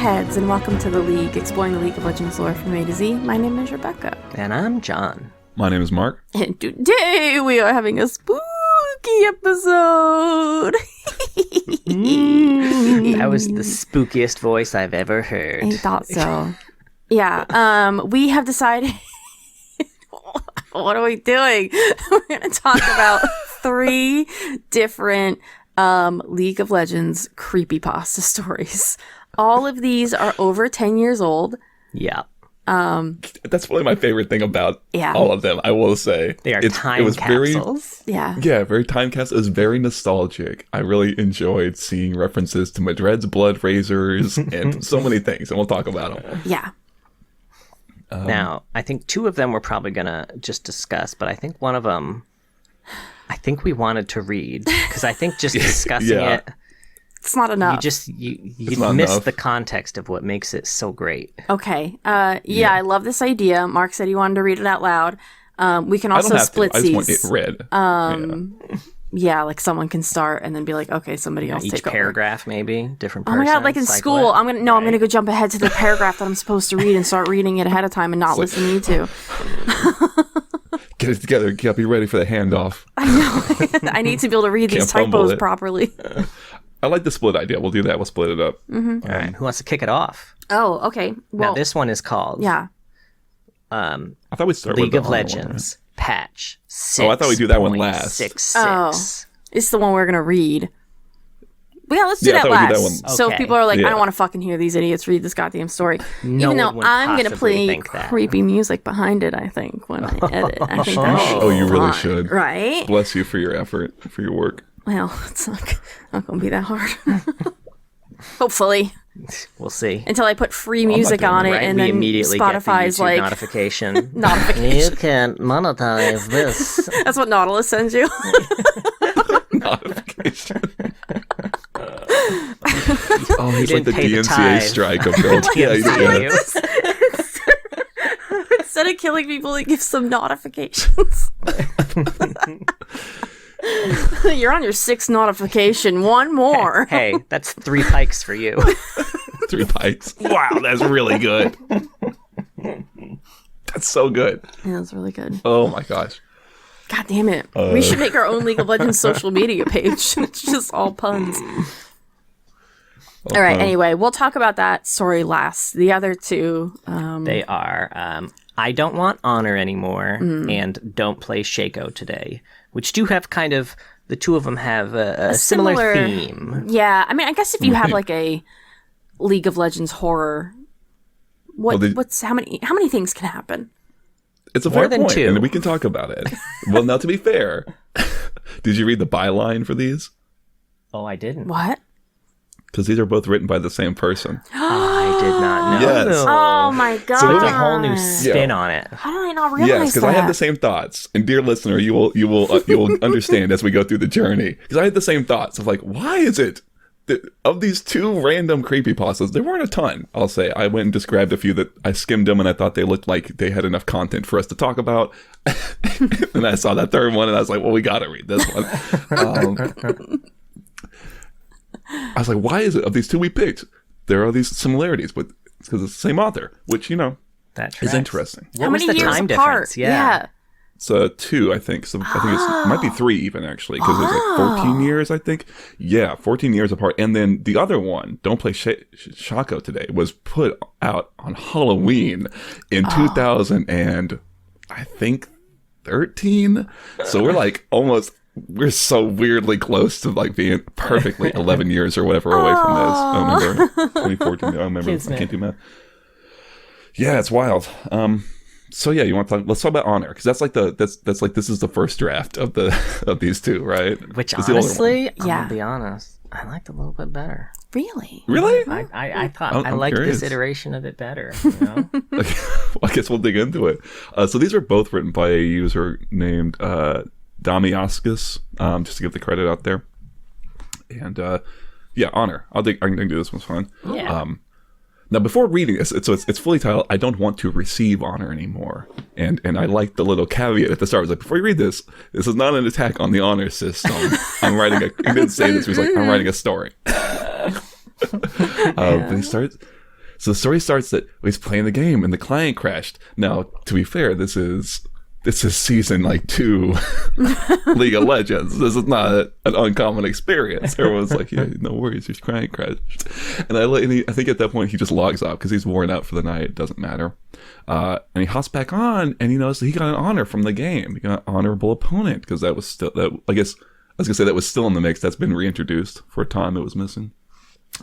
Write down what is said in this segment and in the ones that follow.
heads, and welcome to The League, exploring the League of Legends lore from A to Z. My name is Rebecca. And I'm John. My name is Mark. And today we are having a spooky episode. That was the spookiest voice I've ever heard. I thought so. Yeah, we have decided... What are we doing? We're going to talk about 3 different League of Legends creepypasta stories. All of these are over 10 years old. Yeah. That's probably my favorite thing about all of them, I will say. They are time capsules. Very time capsules. It was very nostalgic. I really enjoyed seeing references to Madred's blood razors and so many things, and we'll talk about them. Yeah. Now, I think 2 of them we're probably going to just discuss, but I think one of them, I think we wanted to read, because I think just discussing it, it's not enough. You miss the context of what makes it so great. Okay. I love this idea. Mark said he wanted to read it out loud. We can also split these. I just want it read. Yeah, like someone can start and then be like, okay, somebody else take over. Each paragraph, maybe different person. Oh my god, like in school, I'm gonna go jump ahead to the paragraph that I'm supposed to read and start reading it ahead of time and not listen to you two. Get it together. You gotta be ready for the handoff. I know. I need to be able to read these typos properly. I like the split idea. We'll do that. We'll split it up. Mm-hmm. All right. Who wants to kick it off? Oh, okay. Well, now this one is called. Yeah. I thought we'd start League with of Legends patch 6. Oh, I thought we'd do that one last. 6. Oh, it's the one we're gonna read. Well, yeah, let's do that last. That one. So if people are like, I don't want to fucking hear these idiots read this goddamn story. Even though I'm gonna play creepy music behind it, I think when I edit. I think that should be you really fun, should. Right? Bless you for your effort, for your work. Well, it's not gonna be that hard. Hopefully. We'll see. Until I put free music on it, and then immediately Spotify's get the like notification. You can't monetize this. That's what Nautilus sends you. Notification. He's like the DMCA strike of girls. Instead of killing people, it gives them notifications. You're on your 6th notification. One more. Hey, that's 3 pikes for you. 3 pikes. Wow, that's really good. That's so good. Yeah, that's really good. Oh my gosh. God damn it. We should make our own League of Legends social media page. It's just all puns. All right, anyway, we'll talk about that story last. The other 2... They are I Don't Want Honor Anymore and Don't Play Shaco Today, which do have kind of... The 2 of them have a similar theme. Yeah, I mean, I guess if you have like a League of Legends horror... how many things can happen? It's a fair point, and we can talk about it. Well, now to be fair, did you read the byline for these? Oh, I didn't. What? Because these are both written by the same person. I did not know. Yes. Oh my god! So there's a whole new spin on it. How did I not realize that? Yes, because I had the same thoughts, and dear listener, you will understand as we go through the journey. Because I had the same thoughts of like, why is it that of these 2 random creepypastas, there weren't a ton. I'll say I went and just grabbed a few that I skimmed them, and I thought they looked like they had enough content for us to talk about. And I saw that 3rd one, and I was like, well, we got to read this one. I was like, why is it of these 2 we picked, there are these similarities, but it's because it's the same author, which, that How is interesting. many years time apart? difference? Yeah. So 2, I think. So I think it might be 3 even, actually, because it's like 14 years, I think. Yeah, 14 years apart. And then the other one, Don't Play Shaco Today, was put out on Halloween in 2000 and I think 13. So we're like we're so weirdly close to like being perfectly 11 years or whatever away from this. I remember 2014. I remember. I can't do math. Yeah, it's wild. So yeah, let's talk about Honor, because that's like this is the first draft of these 2, right? Which honestly, I'm gonna be honest, I liked a little bit better. Really? I thought I liked this iteration of it better. Well, I guess we'll dig into it. So these are both written by a user named Damiascus, just to give the credit out there. And Honor. I can do this one's fine. Yeah. Now, before reading this, it's fully titled, I Don't Want to Receive Honor Anymore. And I like the little caveat at the start. It was like, before you read this is not an attack on the honor system. I'm writing he didn't say this, he was like, I'm writing a story. But he starts, So the story starts that he's playing the game and the client crashed. Now, to be fair, this is season like 2 League of Legends. This is not an uncommon experience. Everyone's like, yeah, no worries, your client crashed. And I think at that point he just logs off because he's worn out for the night. It doesn't matter. And he hops back on, and he knows that he got an honor from the game. He got an honorable opponent because that was still I guess I was gonna say that was still in the mix. That's been reintroduced. For a time it was missing.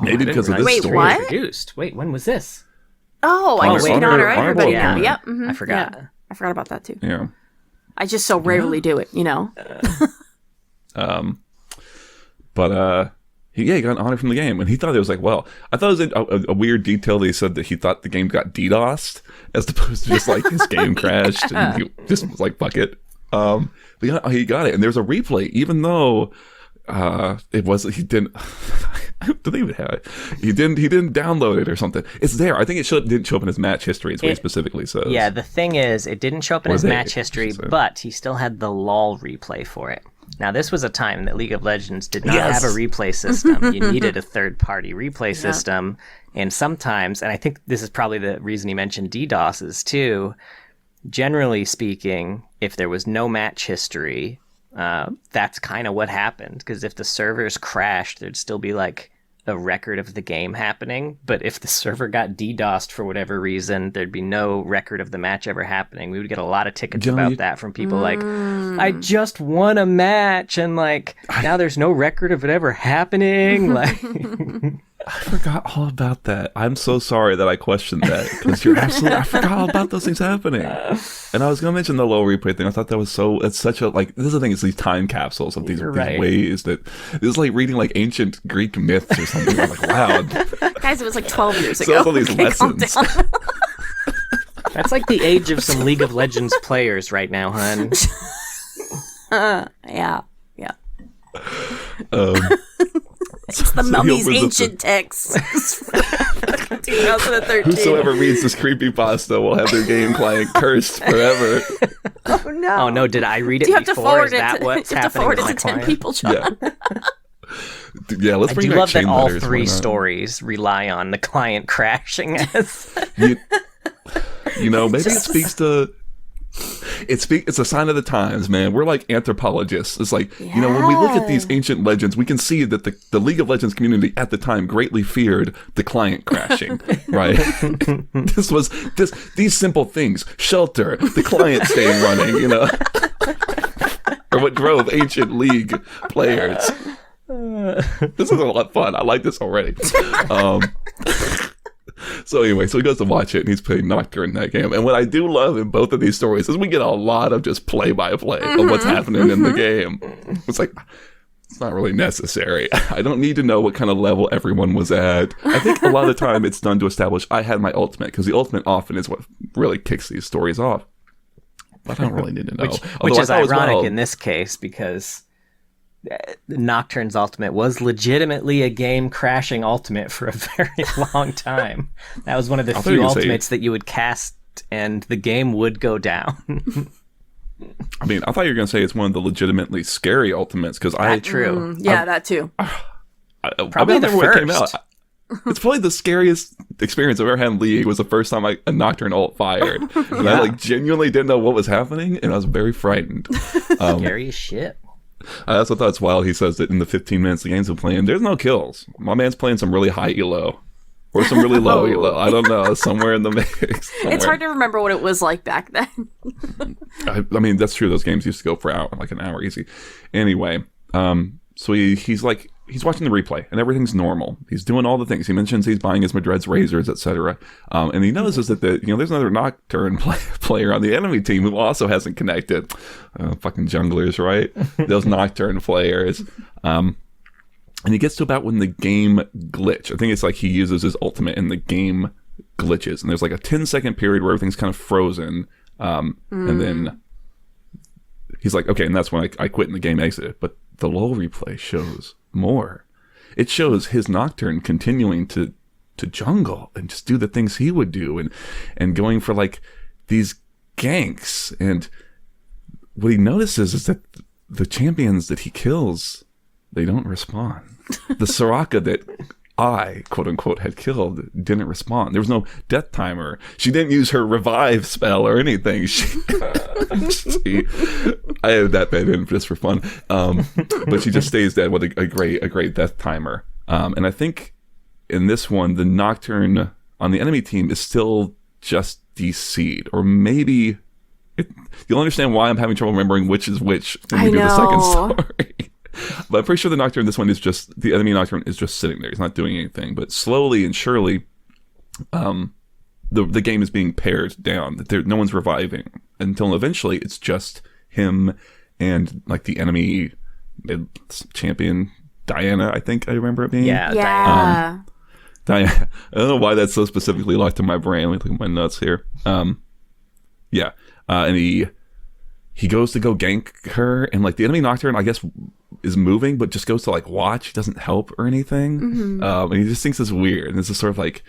Maybe because of this story. What? Introduced. Wait, when was this? Oh, I just can honor everybody now. Honor. Yep. Mm-hmm. I forgot. Yeah. I forgot about that too. Yeah. I just so rarely do it, you know. But he got an honor from the game, and he thought it was like, well, I thought it was a weird detail that he said that he thought the game got DDoSed as opposed to just like his game crashed, and he just was like, fuck it. But he got it, and there's a replay, even though it wasn't. He didn't. Do they even have it? He didn't download it or something. It's there. I think it didn't show up in his match history. Is what he specifically says. Yeah, the thing is, it didn't show up in his match history, but he still had the LOL replay for it. Now, this was a time that League of Legends did not have a replay system. You needed a third-party replay system, and sometimes, and I think this is probably the reason he mentioned DDoSes too. Generally speaking, if there was no match history, that's kind of what happened, because if the servers crashed, there'd still be like a record of the game happening, but if the server got DDoSed for whatever reason, there'd be no record of the match ever happening. We would get a lot of tickets about that from people like, I just won a match, and like, now there's no record of it ever happening. Like, I forgot all about that. I'm so sorry that I questioned that, because you're absolutely. I forgot all about those things happening. And I was going to mention the low replay thing. I thought that was so. It's such a like. This is the thing. It's these time capsules of these ways that this is like reading like ancient Greek myths or something. I'm like, wow, guys, it was like 12 years ago. All these lessons. That's like the age of some League of Legends players right now, hun. Yeah. It's the mummy's ancient texts. 2013. Whosoever reads this creepypasta will have their game client cursed forever. Oh no! Oh no! Did I read it before? Is that what's happening with my client? 10 people, John. Yeah, let's bring I do back love that chain all letters, 3 stories rely on the client crashing as. You know, maybe it speaks to. It's a sign of the times, man. We're like anthropologists. It's like, you know, when we look at these ancient legends, we can see that the League of Legends community at the time greatly feared the client crashing, right? These simple things, shelter, the client staying running, you know, are what drove ancient League players. This is a lot of fun. I like this already. So anyway, so he goes to watch it, and he's playing Nocturne in that game. And what I do love in both of these stories is we get a lot of just play-by-play of what's happening in the game. It's like, it's not really necessary. I don't need to know what kind of level everyone was at. I think a lot of the time it's done to establish I had my ultimate, because the ultimate often is what really kicks these stories off. But I don't really need to know. Which is ironic in this case, because Nocturne's ultimate was legitimately a game crashing ultimate for a very long time. That was one of the few ultimates that you would cast and the game would go down. I mean, I thought you were going to say it's one of the legitimately scary ultimates, because true. That too. Probably the first. It came out. It's probably the scariest experience I've ever had in League. Was the first time a Nocturne ult fired. And I like genuinely didn't know what was happening, and I was very frightened. Scary as shit. I also thought it's wild. He says that in the 15 minutes the game's been playing, there's no kills. My man's playing some really high elo. Or some really low elo. I don't know. Somewhere in the mix. Somewhere. It's hard to remember what it was like back then. I mean, that's true. Those games used to go for an hour easy. Anyway, so he's watching the replay, and everything's normal. He's doing all the things. He mentions he's buying his Madred's razors, etc. And he notices that there's another Nocturne player on the enemy team who also hasn't connected. Fucking junglers, right? Those Nocturne players. And he gets to about when the game glitch. I think it's like he uses his ultimate and the game glitches. And there's like a 10-second period where everything's kind of frozen. And then he's like, okay, and that's when I quit and the game exited. But the LoL replay shows more. It shows his Nocturne continuing to jungle and just do the things he would do and going for like these ganks. And what he notices is that the champions that he kills, they don't respond. The Soraka that I, quote unquote, had killed didn't respond. There was no death timer. She didn't use her revive spell or anything. I added that bit in just for fun. But she just stays dead with a great death timer. And I think in this one, the Nocturne on the enemy team is still just DC'd, or maybe you'll understand why I'm having trouble remembering which is which when we do the second story. But I'm pretty sure the Nocturne, this one is just, the enemy Nocturne is just sitting there. He's not doing anything. But slowly and surely, the game is being pared down. No one's reviving until eventually it's just him and like the enemy champion, Diana, I think I remember it being. Yeah. Diana. I don't know why that's so specifically locked in my brain. Let me look at my notes here. And he goes to go gank her, and like the enemy Nocturne, I guess, is moving, but just goes to like watch. He doesn't help or anything. Mm-hmm. And he just thinks it's weird. And it's just sort of like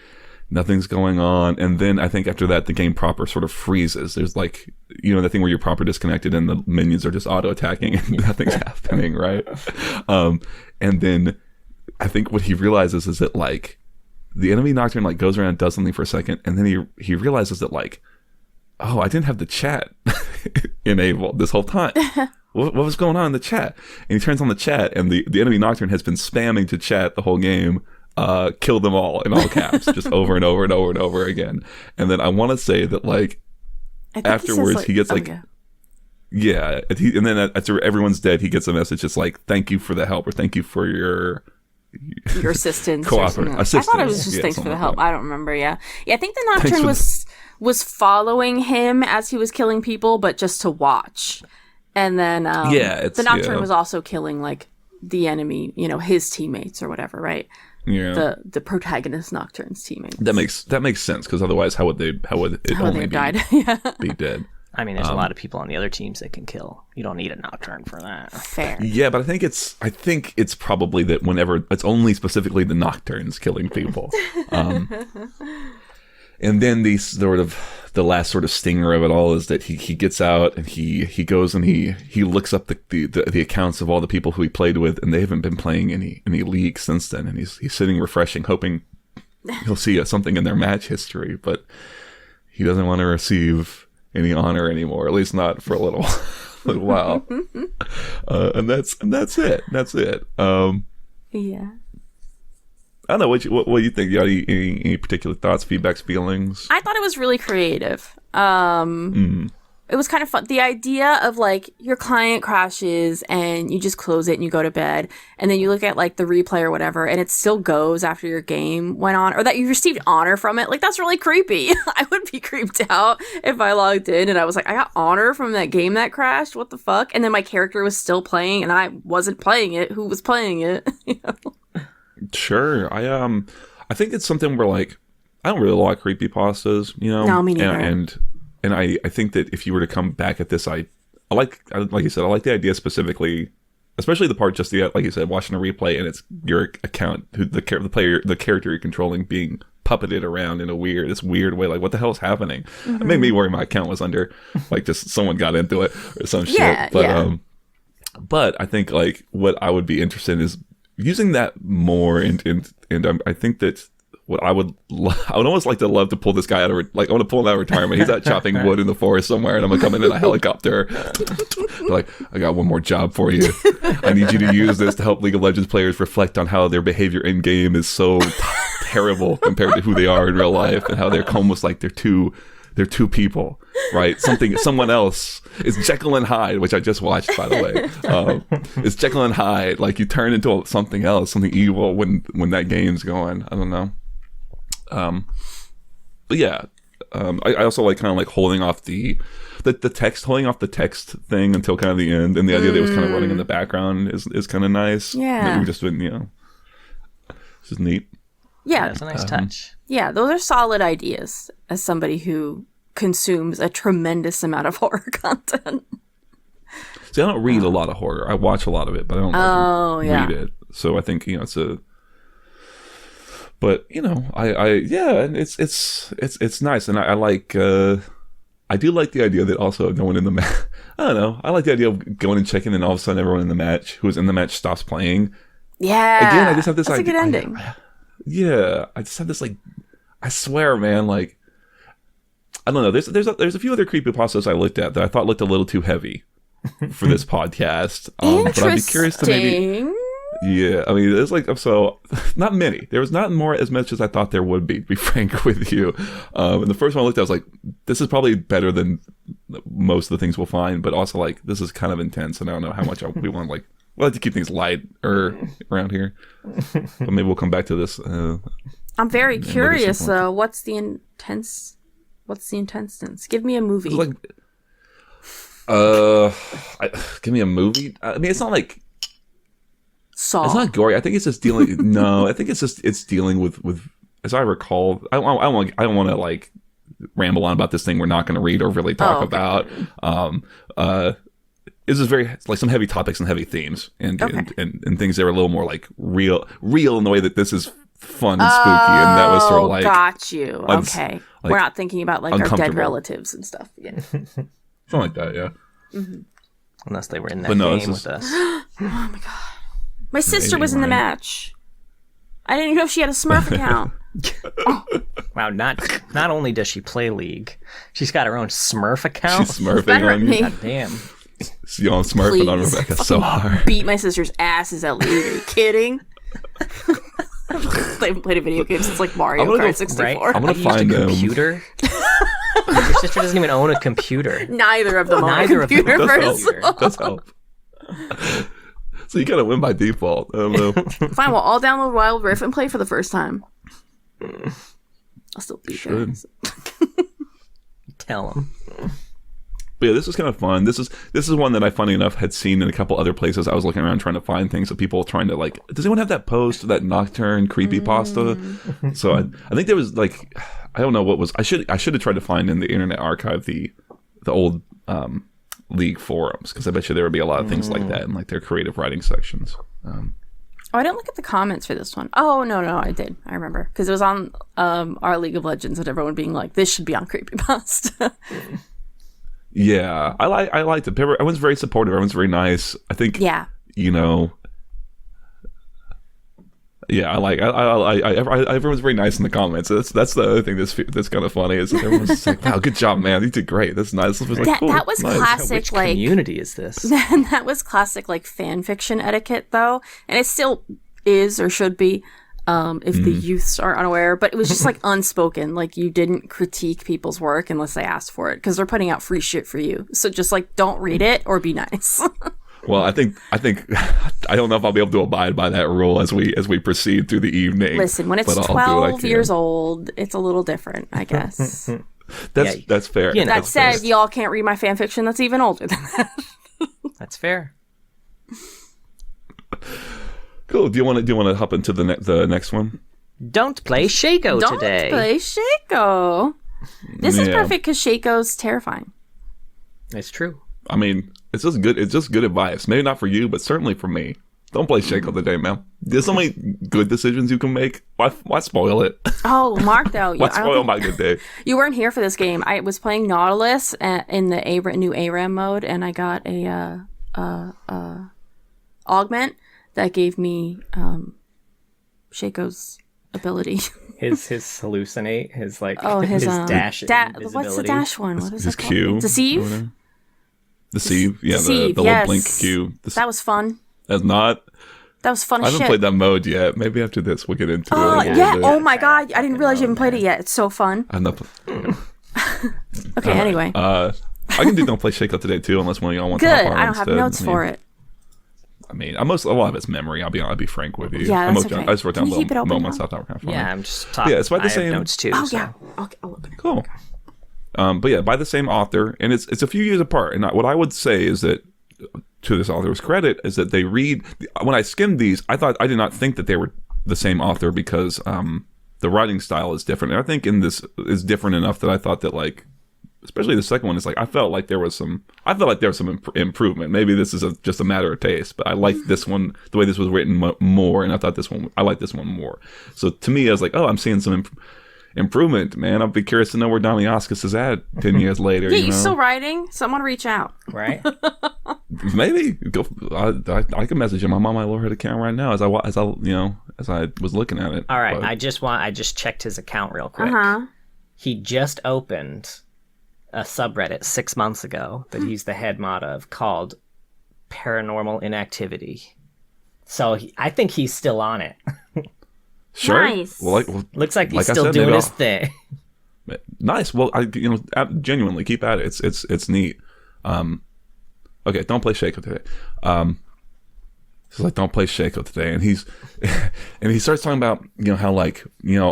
nothing's going on. And then I think after that, the game proper sort of freezes. There's like, the thing where you're proper disconnected and the minions are just auto attacking and nothing's happening, right? And then I think what he realizes is that like the enemy Nocturne like goes around and does something for a second, and then he realizes that like, oh, I didn't have the chat enabled this whole time. What was going on in the chat? And he turns on the chat, and the enemy Nocturne has been spamming to chat the whole game, kill them all in all caps, just over and over and over and over again. And then I want to say that like afterwards he gets like, and then after everyone's dead, he gets a message just like, thank you for the help, or thank you for your assistance. Assistance. I thought it was just thanks for the help. I don't remember. Yeah. I think the Nocturne was following him as he was killing people, but just to watch. And then the Nocturne was also killing like the enemy, his teammates or whatever, right? Yeah. The protagonist Nocturne's teammates. That makes sense, because otherwise how would it only be dead? I mean, there's a lot of people on the other teams that can kill. You don't need a Nocturne for that. Fair. Yeah, but I think it's probably that whenever it's only specifically the Nocturnes killing people. And then the last sort of stinger of it all is that he gets out and he goes and he looks up the accounts of all the people who he played with, and they haven't been playing any leagues since then, and he's sitting refreshing, hoping he'll see something in their match history, but he doesn't want to receive any honor anymore, at least not for a little while. And that's it. Yeah. I don't know what do you think? You got any particular thoughts, feedbacks, feelings? I thought it was really creative. It was kind of fun. The idea of like your client crashes and you just close it and you go to bed, and then you look at like the replay or whatever, and it still goes after your game went on, or that you received honor from it. Like, that's really creepy. I would be creeped out if I logged in and I was like, I got honor from that game that crashed. What the fuck? And then my character was still playing and I wasn't playing it. Who was playing it? Sure. I think it's something where like I don't really like creepypastas, No, me neither. And I think that if you were to come back at this, like you said, I like the idea specifically, especially the part just like you said, watching a replay and it's your account, the character you're controlling being puppeted around in this weird way. Like, what the hell is happening? Mm-hmm. It made me worry my account was under, like, just someone got into it or some shit. But but I think like what I would be interested in is using that more, and I think that what I would almost like to love to pull this guy out of, like, I want to pull him out of retirement. He's out chopping wood in the forest somewhere, and I'm gonna come in a helicopter. Like, I got one more job for you. I need you to use this to help League of Legends players reflect on how their behavior in game is so terrible compared to who they are in real life, and how they're almost like they're two people, right? Someone else is Jekyll and Hyde, which I just watched, by the way. It's Jekyll and Hyde. Like, you turn into something else, something evil when that game's going. I don't know. But yeah, I also like kind of like holding off the text thing until kind of the end, and the idea that it was kind of running in the background is kind of nice. Yeah, maybe we've just been, this is neat. Yeah, it's a nice touch. Yeah, those are solid ideas as somebody who consumes a tremendous amount of horror content. See, I don't read a lot of horror. I watch a lot of it, but I don't read it. So I think it's a. But and it's nice, and I like. I do like the idea that also going in the match. I don't know. I like the idea of going and checking, and all of a sudden everyone in the match who was in the match stops playing. Yeah. Again, I just have this idea. That's a good ending. Yeah, I just had this like, I swear, man, like, I don't know. There's a few other creepypastas I looked at that I thought looked a little too heavy for this podcast. But I'd be curious to maybe. Yeah, I mean, there's like, so not many. There was not as much as I thought there would be, to be frank with you. And the first one I looked at, I was like, this is probably better than most of the things we'll find, but also like, this is kind of intense, and I don't know how much we want to like. We like to keep things light around here, but maybe we'll come back to this. I'm very curious though. What's the intenseness? Give me a movie. Like, give me a movie. I mean, it's not like. Saw. It's not gory. I think it's just dealing. No, I think it's dealing with. As I recall, I don't want to like ramble on about this thing we're not going to read or really talk about. This is very like some heavy topics and heavy themes and things that are a little more like real in the way that this is fun and spooky, and that was sort of like. Got you. Okay, like, we're not thinking about like our dead relatives and stuff. Yeah. Something like that. Yeah. Mm-hmm. Unless they were in that game with us. Oh my god. My sister was in the match. I didn't even know she had a Smurf account. Wow, not only does she play League, she's got her own Smurf account. She's Smurfing on you. God damn. She's on Smurfing on Rebecca so hard. Beat my sister's asses at League. Are you kidding? They haven't played a video game since like Mario Kart 64. Right? I'm going to find a computer. Your sister doesn't even own a computer. Neither of them own a computer. Does help. So you kind of win by default. I don't know. Fine, we'll all download Wild Rift and play for the first time. I'll still beat them. Tell them. But yeah, this was kind of fun. This is one that I, funny enough, had seen in a couple other places. I was looking around trying to find things of people trying to like. Does anyone have that post, that Nocturne creepypasta? So I think there was like, I don't know what was. I should have tried to find in the Internet Archive the old League forums, because I bet you there would be a lot of things like that in like their creative writing sections. I didn't look at the comments for this one. Oh no, I did. I remember because it was on our League of Legends and everyone being like, "This should be on creepypasta." Yeah, I liked it. Everyone's very supportive. Everyone's very nice. I think. Yeah. You know. Yeah, everyone's very nice in the comments. That's the other thing that's kind of funny is that everyone's just like, "Wow, good job, man! You did great. That's nice." This was like, cool, that was nice. classic. Which like community is this? That was classic, like fan fiction etiquette, though, and it still is or should be, if the youths are unaware. But it was just like unspoken. Like you didn't critique people's work unless they asked for it, because they're putting out free shit for you. So just like don't read it or be nice. Well, I think I don't know if I'll be able to abide by that rule as we proceed through the evening. Listen, when it's 12 years old, it's a little different, I guess. That's fair. You know, that said, y'all can't read my fan fiction that's even older than that. That's fair. Cool. Do you want to hop into the next one? Don't play Shaco today. Don't play Shaco. This is perfect because Shaco's terrifying. It's true. I mean, it's just good advice. Maybe not for you, but certainly for me. Don't play Shaco today, man. There's so many good decisions you can make. Why spoil it? Oh, Mark, though. Why spoil my good day? You weren't here for this game. I was playing Nautilus in the new ARAM mode, and I got a augment that gave me Shaco's ability. His hallucinate, his like his dash. What's the dash one? What is his it called? Q? Deceive? Deceive, yeah, Deceive, the little blink Q. That was fun. That's not. That was fun as shit. I haven't played that mode yet. Maybe after this we'll get into it. Yeah. Oh my god, I didn't realize you haven't played it yet. It's so fun. I'm not. Okay, anyway. I can do Don't Play Shaco today too, unless one of y'all wants to hop on I don't have notes for it. I mean, a lot of it's memory. I'll be frank with you. Yeah, that's okay. I just wrote down little moments. Yeah, I'm just talking. Yeah, it's by the same notes too. Oh yeah. Okay, I'll open it. Cool. But yeah, by the same author, and it's a few years apart. And what I would say is that, to this author's credit, is that they read. When I skimmed these, I did not think that they were the same author, because the writing style is different. And I think in this is different enough that I thought that, like, especially the second one, is like I felt like there was some improvement. Maybe this is just a matter of taste, but I liked this one, the way this was written more, and I thought I liked this one more. So to me, I was like, oh, I'm seeing some improvement, man. I'll be curious to know where Damiaskis is at 10 years later. Yeah, you still writing? Someone reach out. Right? Maybe go. I can message him. I'm on my Lowhead account right now as I was looking at it. All right, but... I just checked his account real quick. He just opened a subreddit 6 months ago that he's the head mod of called Paranormal Inactivity. So I think he's still on it. Sure. Nice. Well, looks like he's still doing his thing. Nice. Well, genuinely keep at it. It's neat. Okay, don't play Shaco today. He's like, don't play Shaco today, and he starts talking about how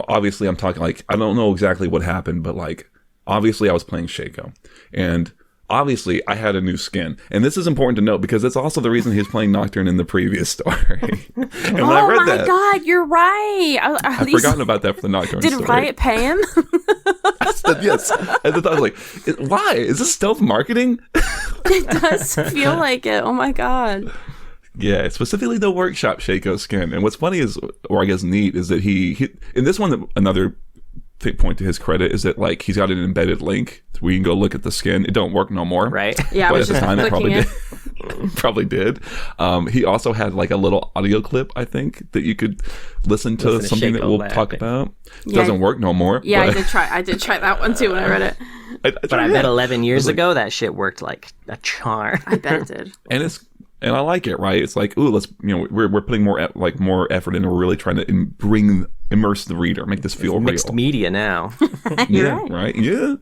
obviously I'm talking like I don't know exactly what happened, but like obviously I was playing Shaco, and obviously I had a new skin, and this is important to note because it's also the reason he was playing Nocturne in the previous story. And when I read that, oh my god, you're right. I'd forgotten about that for the Nocturne story. Did Riot pay him? I said yes. And then I was like, why? Is this stealth marketing? It does feel like it. Oh my god. Yeah, specifically the workshop Shaco skin. And what's funny is, or I guess neat, is that he in this one, another point to his credit is that like he's got an embedded link where you can go look at the skin. It don't work no more. Right. Yeah, but I was at the just time it probably clicking did. Probably did. He also had like a little audio clip, I think, that you could listen to something that we'll talk about. Yeah. Doesn't work no more. Yeah, but... I did try that one too when I read it. I bet 11 years ago that shit worked like a charm. I bet it did. And I like it, right? It's like, ooh, let's, we're putting more effort in. We're really trying to immerse the reader, make this feel mixed real. media now. Yeah, right. Yeah,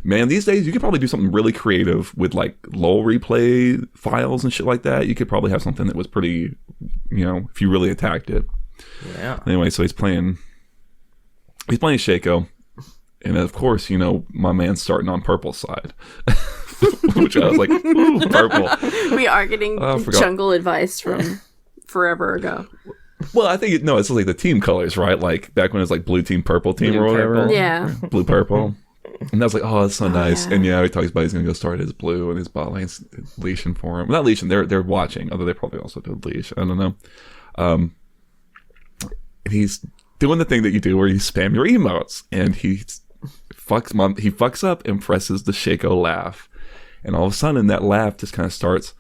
man. These days, you could probably do something really creative with like LOL replay files and shit like that. You could probably have something that was pretty, if you really attacked it. Yeah. Anyway, so he's playing Shaco, and of course, my man's starting on purple side. Which I was like, ooh, purple. We are getting jungle advice from forever ago. Well, I think it's like the team colors, right? Like back when it was like blue team, purple team, or whatever. Purple. Yeah. Blue, purple. And I was like, oh, that's so nice. Yeah. And he talks about he's going to go start his blue and his bot lane's leashing for him. Not leashing, they're watching, although they probably also do leash. I don't know. And he's doing the thing that you do where you spam your emotes, and he fucks up and presses the Shaco laugh. And all of a sudden, that laugh just kind of starts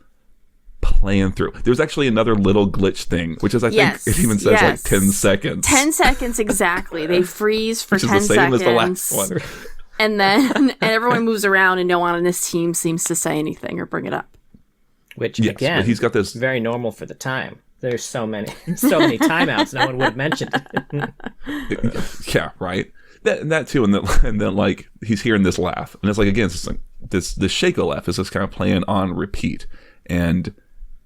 playing through. There's actually another little glitch thing, which is, I think, it even says like 10 seconds. 10 seconds, exactly. They freeze for 10 seconds. Which is the same as the last one. And then everyone moves around, and no one on this team seems to say anything or bring it up. Which, again, but he's got this very normal for the time. There's so many timeouts, no one would have mentioned it. Yeah, right. That too, and then like he's hearing this laugh, and it's like again, it's like this Shaco laugh is just kind of playing on repeat, and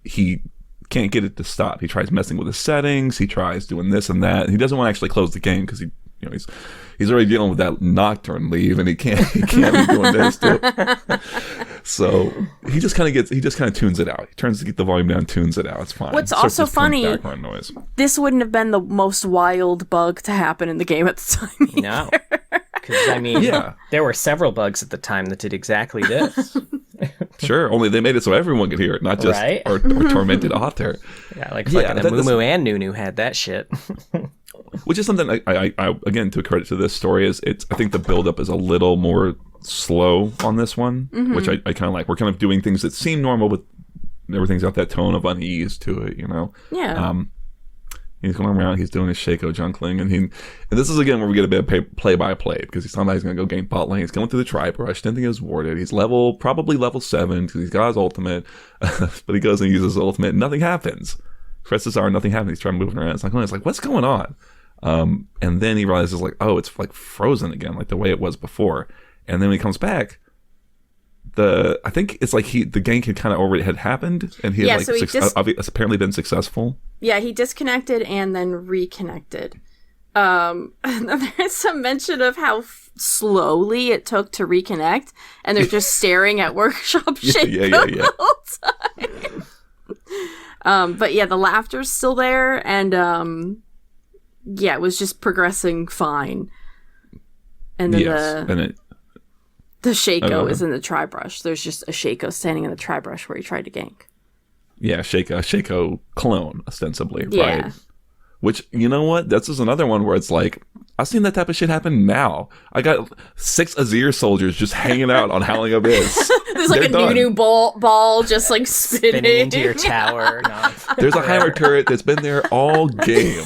he can't get it to stop. He tries messing with his settings, he tries doing this and that. And he doesn't want to actually close the game because he's already dealing with that Nocturne leave, and he can't be doing this too. So he just kind of tunes it out. He turns the volume down, tunes it out. It's fine. What's also funny, background noise. This wouldn't have been the most wild bug to happen in the game at the time either. No. Because, there were several bugs at the time that did exactly this. Sure, only they made it so everyone could hear it, not just our tormented author. Yeah, like fucking Amumu and Nunu had that shit. Which is something I again, to credit to this story, I think the build-up is a little more slow on this one, which I kind of like. We're kind of doing things that seem normal, but everything's got that tone of unease to it, Yeah. He's going around, he's doing his Shaco junkling, and this is again where we get a bit of play-by-play, because he's talking about he's going to go game bot lane, he's going through the tri-brush, didn't think he was warded, he's probably level 7, because he's got his ultimate, but he goes and uses his ultimate, and nothing happens. Presses R, nothing happens, he's trying moving around, it's like, what's going on? And then he realizes, like, oh, it's like frozen again, like the way it was before, and then when he comes back, I think it's like the gank had kind of already had happened, and he had apparently been successful. Yeah, he disconnected and then reconnected. And then there's some mention of how slowly it took to reconnect, and they're just staring at workshop Shaco the whole time. But yeah, the laughter's still there, and it was just progressing fine. And then the Shaco is in the tri-brush. There's just a Shaco standing in the tri-brush where he tried to gank. Yeah, Shaco clone, ostensibly, yeah. right? Which, you know what? This is another one where it's like, I've seen that type of shit happen now. I got 6 Azir soldiers just hanging out on Howling Abyss. There's like They're a new ball just like spinning into your tower. There's a Heimer turret that's been there all game.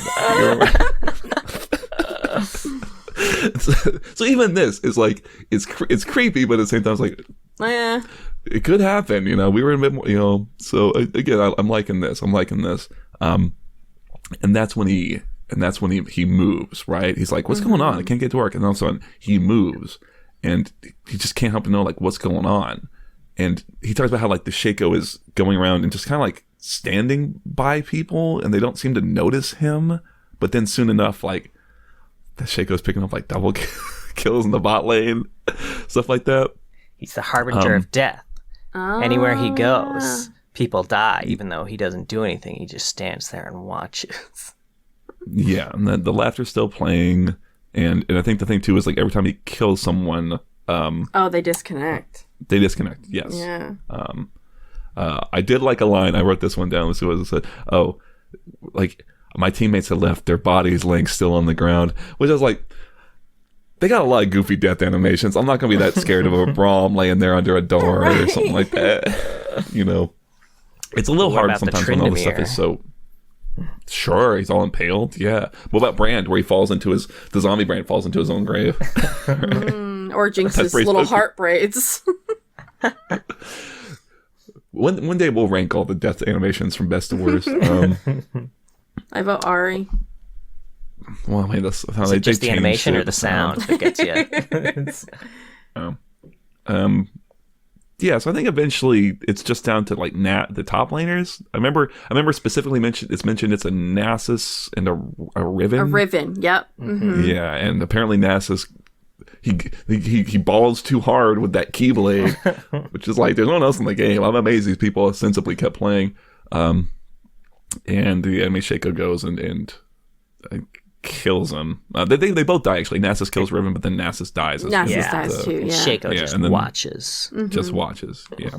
So even this is like, it's creepy, but at the same time, it's like, it could happen. You know, we were a bit more, so again, I'm liking this. And that's when he moves, right? He's like, what's going on? I can't get to work. And all of a sudden he moves and he just can't help but know like what's going on. And he talks about how like the Shaco is going around and just kind of like standing by people and they don't seem to notice him. But then soon enough, like the Shaco's picking up like double kills in the bot lane, stuff like that. He's the harbinger of death. Anywhere he goes, people die, even though he doesn't do anything. He just stands there and watches. Yeah, and then the laughter's still playing, and I think the thing too is like every time he kills someone, they disconnect. They disconnect. Yes. Yeah. I did like a line. I wrote this one down. Let's see what it said. Oh, like my teammates had left their bodies laying still on the ground, which I was like, they got a lot of goofy death animations. I'm not gonna be that scared of a Braum laying there under a door or something like that. You know, it's a little hard sometimes when all the stuff is so. Sure, he's all impaled. Yeah. What about Brand, where he falls into the zombie Brand falls into his own grave? Or Jinx's little heart braids. One day we'll rank all the death animations from best to worst. I vote Ari. Well, I mean, that's how they just the animation or the sound that gets you. Yeah, so I think eventually it's just down to like the top laners. I remember specifically it's mentioned it's a Nasus and a Riven. A Riven, yep. Mm-hmm. Yeah, and apparently Nasus he balls too hard with that Keyblade, which is like there's no one else in the game. I'm amazed these people sensibly kept playing. And the enemy Shaco goes and kills him. They both die actually. Nasus kills Riven, but then Nasus dies. Nasus dies too. Yeah. Shaco just watches. Mm-hmm. Just watches. Yeah.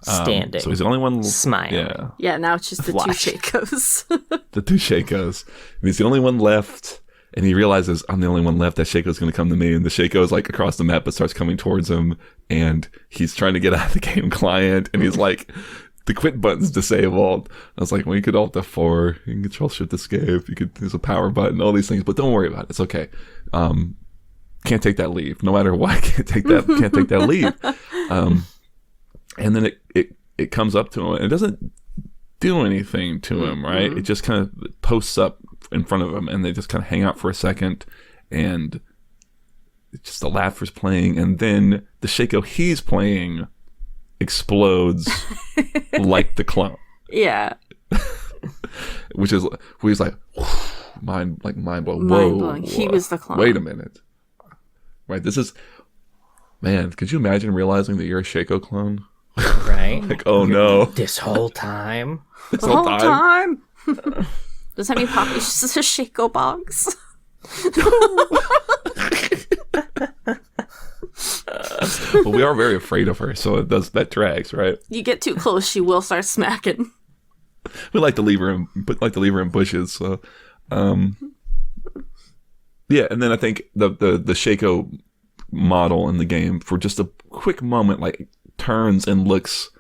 Standing. So he's the only one smiling. Yeah. Now it's just the two Shacos. The two Shacos. And he's the only one left. And he realizes I'm the only one left. That Shaco's going to come to me. And the Shaco is like across the map, but starts coming towards him. And he's trying to get out of the game client. And he's like, the quit button's disabled. I was like, well, you could Alt F4, you can Control Shift Escape, there's a power button, all these things, but don't worry about it. It's okay. Can't take that leave. No matter what, can't take that leave. And then it comes up to him and it doesn't do anything to him, right? Mm-hmm. It just kind of posts up in front of him and they just kind of hang out for a second and it's just the laughter's playing and then the Shaco he's playing explodes like the clone. Yeah. Which is where he's like mind blown. Whoa. He was the clone. Wait a minute. Right, this is man, could you imagine realizing that you're a Shaco clone? Right. Like, oh no. This whole time. The whole time. Does that mean Poppy's just a Shaco box? Well, we are very afraid of her, so that drags, right? You get too close, she will start smacking. We like to leave her in bushes. So, yeah, and then I think the Shaco model in the game for just a quick moment, like turns and looks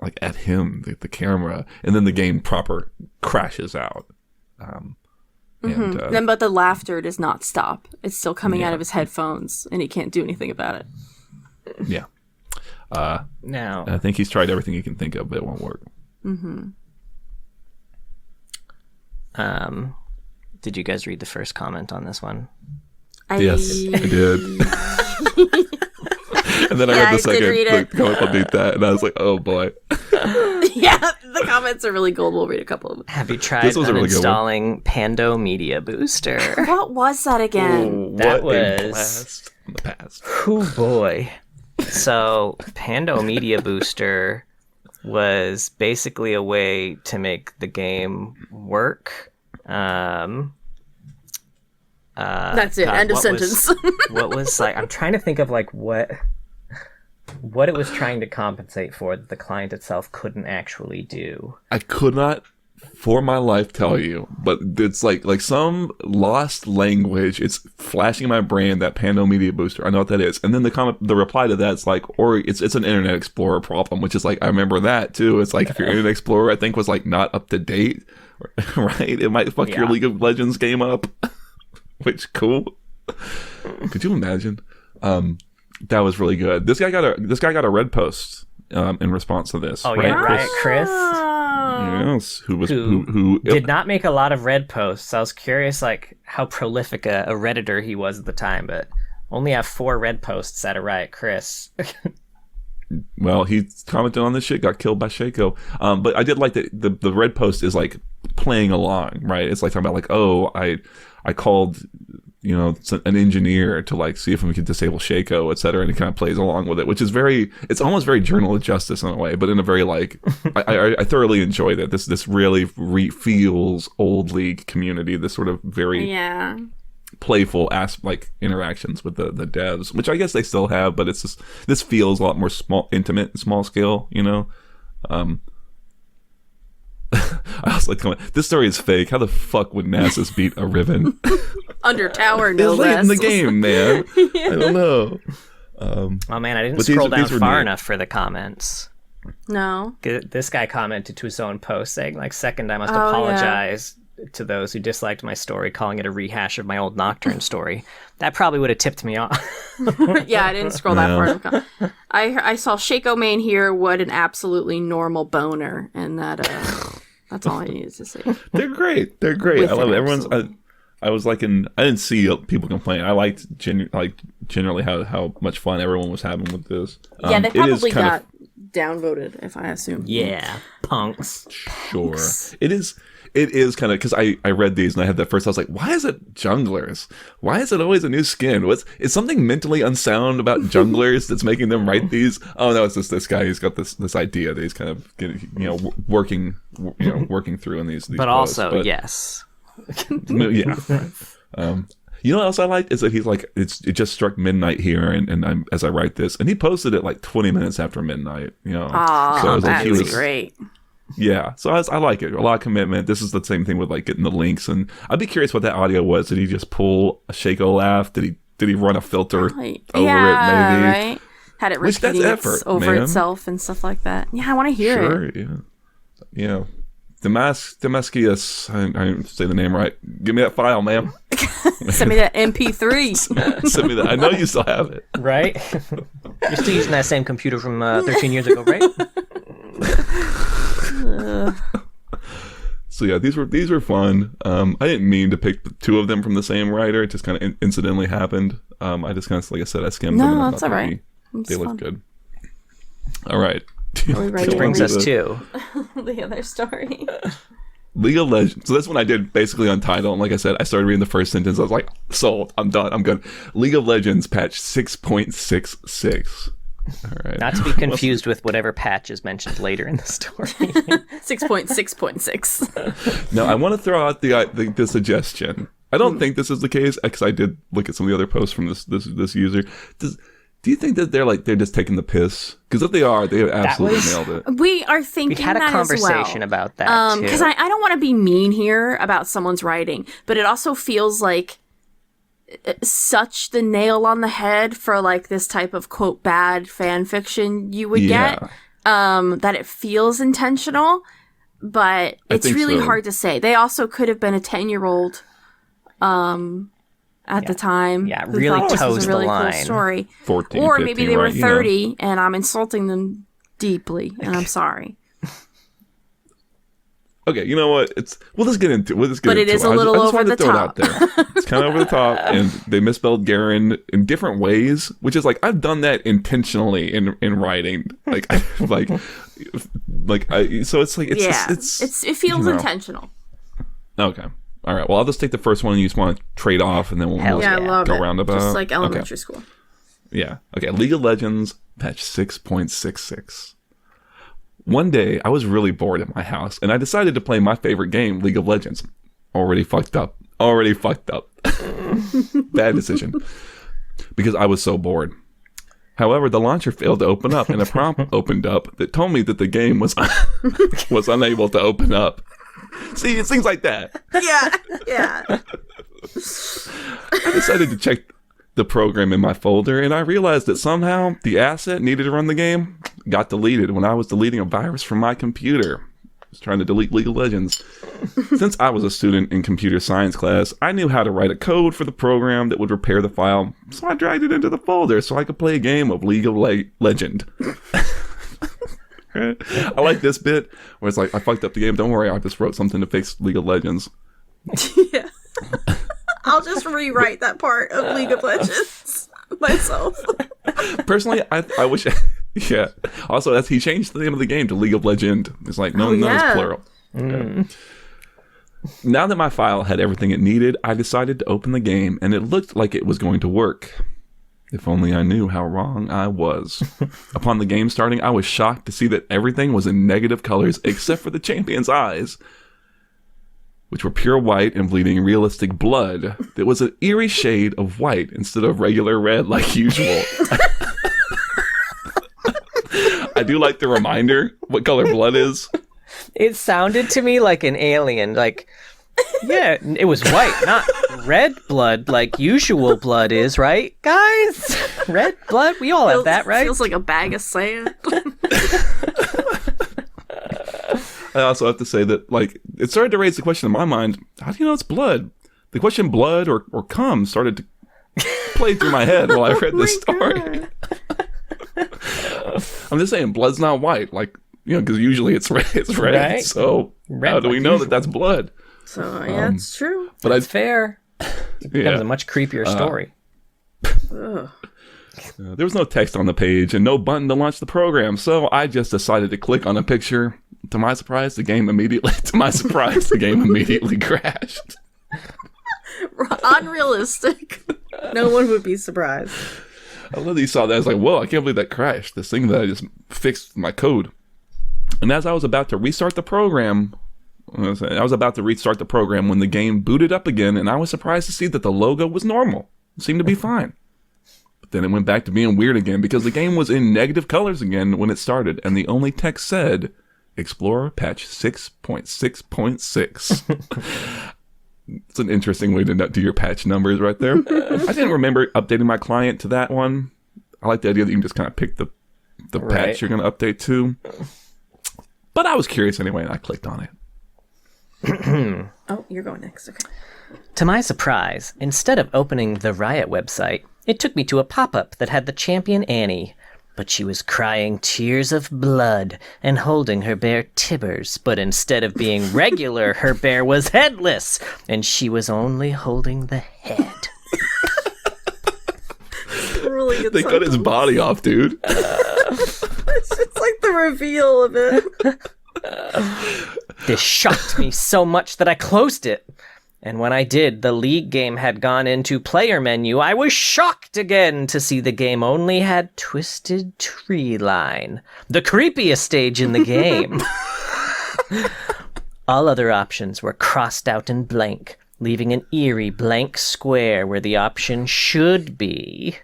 like at him, the camera, and then the game proper crashes out. But the laughter does not stop. It's still coming out of his headphones, and he can't do anything about it. Yeah. Now, I think he's tried everything he can think of, but it won't work. Mm-hmm. Did you guys read the first comment on this one? Yes, I did. And then I read the second comment underneath that, and I was like, oh boy. Yeah, the comments are really gold. We'll read a couple of them. Have you tried uninstalling Pando Media Booster? What was that again? That was a blast in the past. Oh boy. So Pando Media Booster was basically a way to make the game work. That's it. End of sentence. What was like? I'm trying to think of like what it was trying to compensate for that the client itself couldn't actually do. I could not for my life tell you, but it's like some lost language. It's flashing in my brain, that Pando Media Booster. I know what that is. And then the reply to that's like, or it's an Internet Explorer problem, which is like, I remember that too. It's like if your Internet Explorer, I think, was like not up to date, right? It might fuck your League of Legends game up, which cool. Could you imagine? That was really good. This guy got a red post in response to this. Oh, right? Yeah, Riot Chris. Yes, who did not make a lot of red posts. I was curious, like, how prolific a Redditor he was at the time, but only have 4 red posts out of Riot Chris. Well, he commented on this shit, got killed by Shaco. But I did like that the red post is like playing along, right? It's like talking about like, oh, I called, you know, an engineer to like see if we could disable Shaco, etc. And he kind of plays along with it, which is it's almost very Journal of Justice in a way, but in a very like, I thoroughly enjoyed it. This really feels old League community, this sort of very playful like interactions with the devs, which I guess they still have, but it's just, this feels a lot more intimate and small scale, you know. I was like, this story is fake. How the fuck would Nasus beat a Riven? Under tower, no less. It's late in the game, man. I don't know. Oh man, I didn't scroll down far enough for the comments. No. This guy commented to his own post saying, like, second, I must apologize to those who disliked my story, calling it a rehash of my old Nocturne story. That probably would have tipped me off. Yeah, I didn't scroll that far. I saw Shaco main here, what an absolutely normal boner, and that's all I needed to say. They're great. I love it. Everyone's. I was like I didn't see people complain. I liked generally how much fun everyone was having with this. Yeah, they probably got downvoted, if I assume. Yeah, punks. Sure. It is kind of, because I read these and I had that first, I was like, why is it junglers? Why is it always a new skin? Is something mentally unsound about junglers that's making them write these? Oh no, it's just this guy who's got this idea that he's kind of getting, working through in these but posts. Also, yes. Yeah. You know what else I liked is that he's like, it just struck midnight here, and I'm, as I write this, and he posted it like 20 minutes after midnight. You know, so that was great. Yeah, so I like it. A lot of commitment. This is the same thing with like getting the links, and I'd be curious what that audio was. Did he just pull a Shaco laugh? Did he run a filter over it? Maybe right. Had it repeating over itself and stuff like that. Yeah, I want to hear it. Sure. Yeah. Damascus. I didn't say the name right. Give me that file, ma'am. Send me that MP3. Send me that. I know you still have it. Right. You're still using that same computer from 13 years ago, right? So yeah, these were fun. I didn't mean to pick 2 of them from the same writer. It just kind of incidentally happened. I just kind of, like I said, I skimmed them. No, that's all right. They looked good. All right. Which brings us to the other story. League of Legends. So that's when I did basically Untitled. And like I said, I started reading the first sentence. I was like, sold. I'm done. I'm good. League of Legends patch 6.66. All right. Not to be confused with whatever patch is mentioned later in the story. 6.6.6. Now, I want to throw out the suggestion. I don't think this is the case, because I did look at some of the other posts from this user. Do you think that they're just taking the piss? Because if they are, they have absolutely nailed it. We are thinking we had a conversation about that, because I don't want to be mean here about someone's writing, but it also feels like such the nail on the head for like this type of quote bad fan fiction you would get, that it feels intentional, but it's really hard to say. They also could have been a 10-year-old at the time. Yeah, really toes this was a really cool story. 14, or 15, maybe they were 30 you know. and I'm insulting them deeply, and I'm sorry. Okay, you know what? We'll just get into it. But it is a little over the top. It's kind of over the top, and they misspelled Garen in different ways, which is like, I've done that intentionally in writing. So it's like it feels intentional. Okay. All right. Well, I'll just take the first one, and you just want to trade off, and then we'll go roundabout. Just like elementary school. Yeah. Okay. League of Legends patch 6.66. One day, I was really bored at my house, and I decided to play my favorite game, League of Legends. Already fucked up. Bad decision. Because I was so bored. However, the launcher failed to open up, and a prompt opened up that told me that the game was unable to open up. See, it's things like that. Yeah. I decided to check the program in my folder, and I realized that somehow the asset needed to run the game got deleted when I was deleting a virus from my computer. I was trying to delete League of Legends. Since I was a student in computer science class, I knew how to write a code for the program that would repair the file, so I dragged it into the folder so I could play a game of League of Legend. I like this bit where it's like, I fucked up the game. Don't worry, I just wrote something to fix League of Legends. Yeah. I'll just rewrite that part of League of Legends myself. Personally, I wish... Yeah. Also, he changed the name of the game to League of Legend. It's like, no, it's plural. Okay. Now that my file had everything it needed, I decided to open the game, and it looked like it was going to work. If only I knew how wrong I was. Upon the game starting, I was shocked to see that everything was in negative colors except for the champion's eyes, which were pure white and bleeding realistic blood. There was an eerie shade of white instead of regular red like usual. I do like the reminder what color blood is. It sounded to me like an alien. Like, yeah, it was white, not red blood like usual blood is, right, guys? Red blood? We all have that, right? Feels like a bag of sand. I also have to say that, like, it started to raise the question in my mind, how do you know it's blood? The question blood or cum started to play through my head while I read this story. I'm just saying, blood's not white, like, you know, because usually it's red. It's red. Right? So red, how do we know that that's blood? So yeah, it's true. But that's fair. It becomes a much creepier story. There was no text on the page and no button to launch the program, so I just decided to click on a picture. To my surprise, the game immediately crashed. Unrealistic. No one would be surprised. I love that you saw that. I was like, whoa, I can't believe that crashed. This thing that I just fixed my code. And as I was about to restart the program when the game booted up again, and I was surprised to see that the logo was normal. It seemed to be fine. But then it went back to being weird again because the game was in negative colors again when it started, and the only text said, Explorer patch 6.6.6. It's an interesting way to do your patch numbers right there. I didn't remember updating my client to that one. I like the idea that you can just kind of pick the patch you're going to update to. But I was curious anyway, and I clicked on it. Oh, you're going next. Okay. To my surprise, instead of opening the Riot website, it took me to a pop-up that had the champion Annie. But she was crying tears of blood and holding her bear Tibbers. But instead of being regular, her bear was headless, and she was only holding the head. Really good. They cut his body off, dude. It's just like the reveal of it. This shocked me so much that I closed it. And when I did, the League game had gone into player menu. I was shocked again to see the game only had Twisted Tree Line, the creepiest stage in the game. All other options were crossed out in blank, leaving an eerie blank square where the option should be.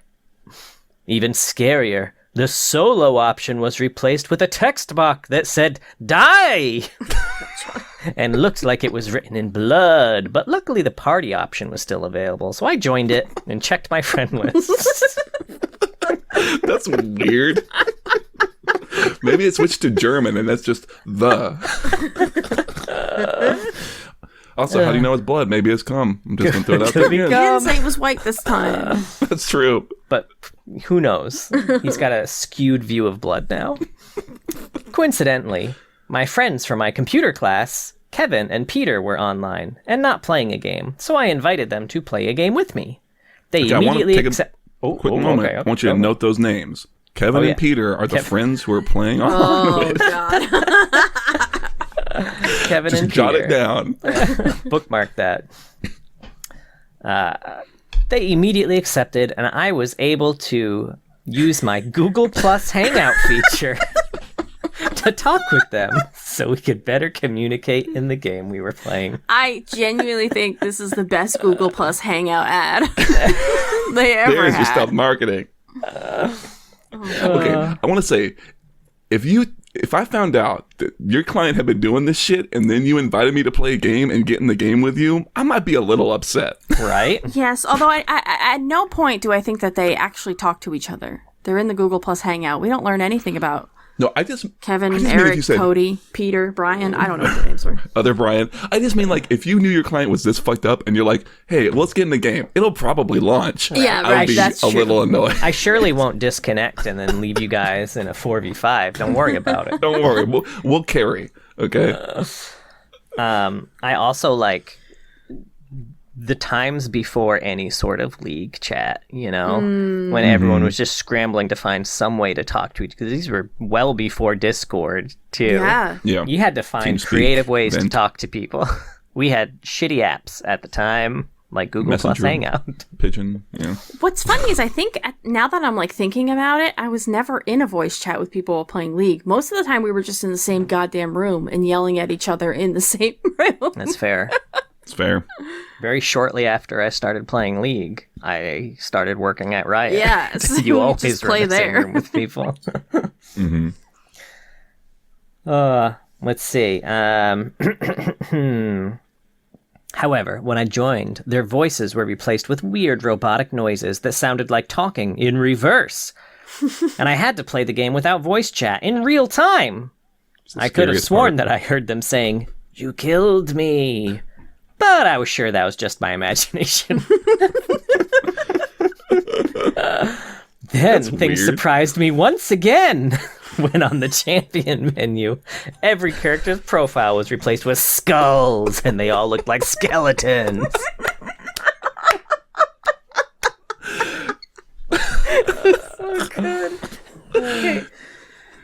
Even scarier, the solo option was replaced with a text box that said, "Die!" and looked like it was written in blood, but luckily the party option was still available, so I joined it and checked my friend list. That's weird. Maybe it switched to German and that's just the. Also, how do you know it's blood? Maybe it's cum. I'm just going to throw it out there. He didn't say it was white this time. That's true. But who knows? He's got a skewed view of blood now. Coincidentally, my friends from my computer class, Kevin and Peter, were online and not playing a game, so I invited them to play a game with me. They immediately accepted. Quick moment. Okay, I want you to note those names. Kevin and Peter are the friends who are playing online. God. Kevin Just and jot Peter. it down. Bookmark that. They immediately accepted, and I was able to use my Google Plus Hangout feature to talk with them so we could better communicate in the game we were playing. I genuinely think this is the best Google Plus Hangout ad they ever There's had. your stuff marketing. Okay, I want to say, if you if I found out that your client had been doing this shit and then you invited me to play a game and get in the game with you, I might be a little upset. Right? Yes, although I at no point do I think that they actually talk to each other. They're in the Google Plus Hangout. We don't learn anything about No, I just Kevin, I just mean if Eric, you said, Cody, Peter, Brian. I don't know what their names were. Other Brian. I just mean like if you knew your client was this fucked up and you're like, hey, let's get in the game. It'll probably launch. Yeah, I would be that's a true. little annoyed. I surely won't disconnect and then leave you guys in a 4v5. Don't worry about it. Don't worry, we'll carry. Okay. I also like the times before any sort of league chat, you know, when everyone was just scrambling to find some way to talk to each, because these were well before Discord too. Yeah. Yeah. You had to find TeamSpeak, creative ways to Vent. talk to people. We had shitty apps at the time, like Google Plus Messenger. Hangout. Pigeon. Yeah. What's funny is I think now that I'm like thinking about it, I was never in a voice chat with people while playing League. Most of the time we were just in the same goddamn room and yelling at each other in the same room. That's fair. It's fair. Very shortly after I started playing League, I started working at Riot. Yeah, so you you always just were play in the same there. room with people. Mm-hmm. Let's see. However, when I joined, their voices were replaced with weird robotic noises that sounded like talking in reverse. And I had to play the game without voice chat in real time. I could have scariest sworn part. that I heard them saying, "You killed me." But I was sure that was just my imagination. Then things weird. surprised me once again. When on the champion menu, every character's profile was replaced with skulls, and they all looked like skeletons.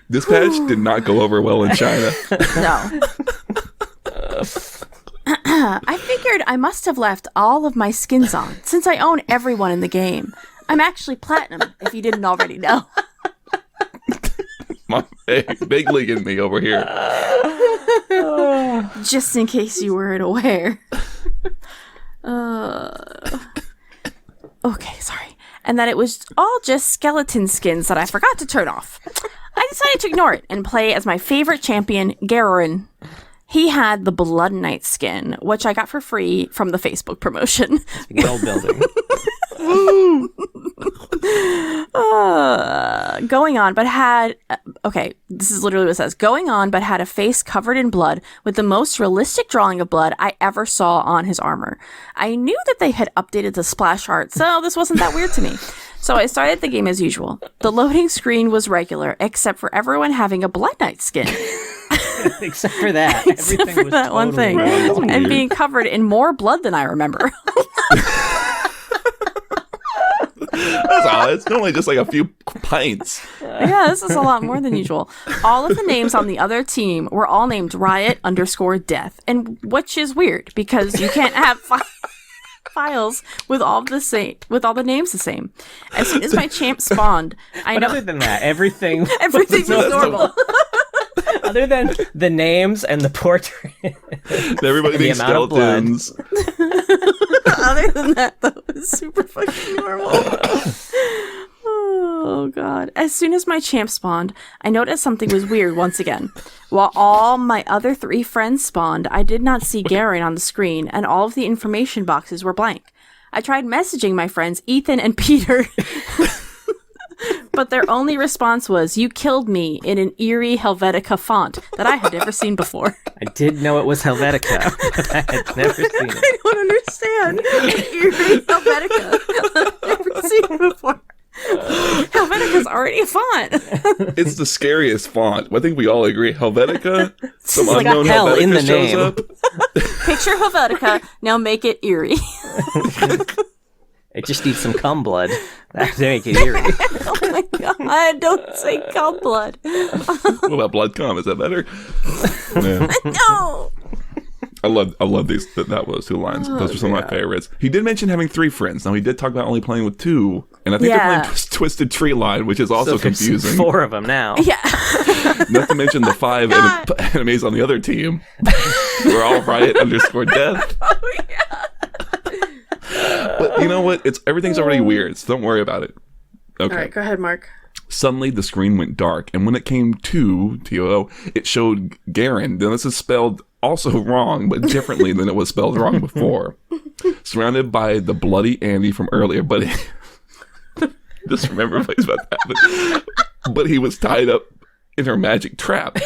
This patch did not go over well in China. No. I figured I must have left all of my skins on, since I own everyone in the game. I'm actually platinum, if you didn't already know. Hey, big league in me over here. Just in case you weren't aware. Okay, sorry. And that it was all just skeleton skins that I forgot to turn off. I decided to ignore it and play as my favorite champion, Garen. He had the Blood Knight skin, which I got for free from the Facebook promotion. World building. Going on, but had... okay, this is literally what it says. Going on, but had a face covered in blood with the most realistic drawing of blood I ever saw on his armor. I knew that they had updated the splash art, so this wasn't that weird to me. So I started the game as usual. The loading screen was regular, except for everyone having a Blood Knight skin. Except for that. Except Everything for was that one totally thing. wrong. Weird. And being covered in more blood than I remember. That's odd. It's normally just like a few pints. Yeah, this is a lot more than usual. All of the names on the other team were all named Riot_Death, and which is weird because you can't have files with all the names the same. As soon as my champ spawned, But other than that, everything everything was normal. other than the names and the portrait. Everybody The being amount of blood. skeletons. Other than that, though, it was super fucking normal. Oh, God. As soon as my champ spawned, I noticed something was weird once again. While all my other 3 friends spawned, I did not see Garen on the screen, and all of the information boxes were blank. I tried messaging my friends Ethan and Peter, but their only response was, "You killed me," in an eerie Helvetica font that I had never seen before. I did know it was Helvetica, but I had never seen it. I don't understand. Eerie Helvetica. I've never seen before. Helvetica's already a font. It's the scariest font. I think we all agree. Helvetica. Some like unknown hell Helvetica in the shows name. up. Picture Helvetica, now make it eerie. It just needs some cum blood. That'd make it eerie. Oh my god, don't say cow blood. What about blood cum? Is that better? Yeah. No! I love these. That was 2 lines. Those are some of my favorites. He did mention having 3 friends. Now he did talk about only playing with 2, and I think Yeah. they're playing Twisted Tree Line, which is also So there's confusing. 4 of them now. Yeah. Not to mention the 5 enemies on the other team. We're all Riot_Death. Oh yeah. But you know what? Everything's already weird, so don't worry about it. Okay. Alright, go ahead, Mark. Suddenly, the screen went dark, and when it came to TOO, it showed Garen. Now, this is spelled also wrong, but differently than it was spelled wrong before. Surrounded by the bloody Andy from earlier, but just remember please about that. But he was tied up in her magic trap and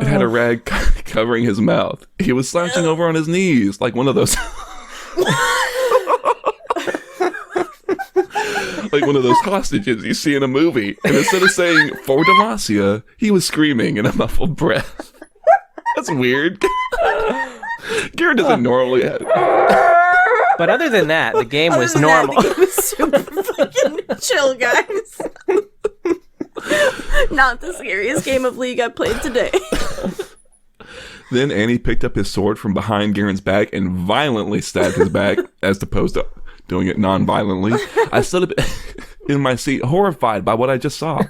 had a rag covering his mouth. He was slouching over on his knees like one of those like one of those hostages you see in a movie. And instead of saying "for Demacia," he was screaming in a muffled breath. That's weird. Garen doesn't normally have. But other than that, the game was normal. The game was super fucking chill, guys. Not the scariest game of League I played today. Then Annie picked up his sword from behind Garen's back and violently stabbed his back, as opposed to doing it non-violently. I stood up in my seat, horrified by what I just saw.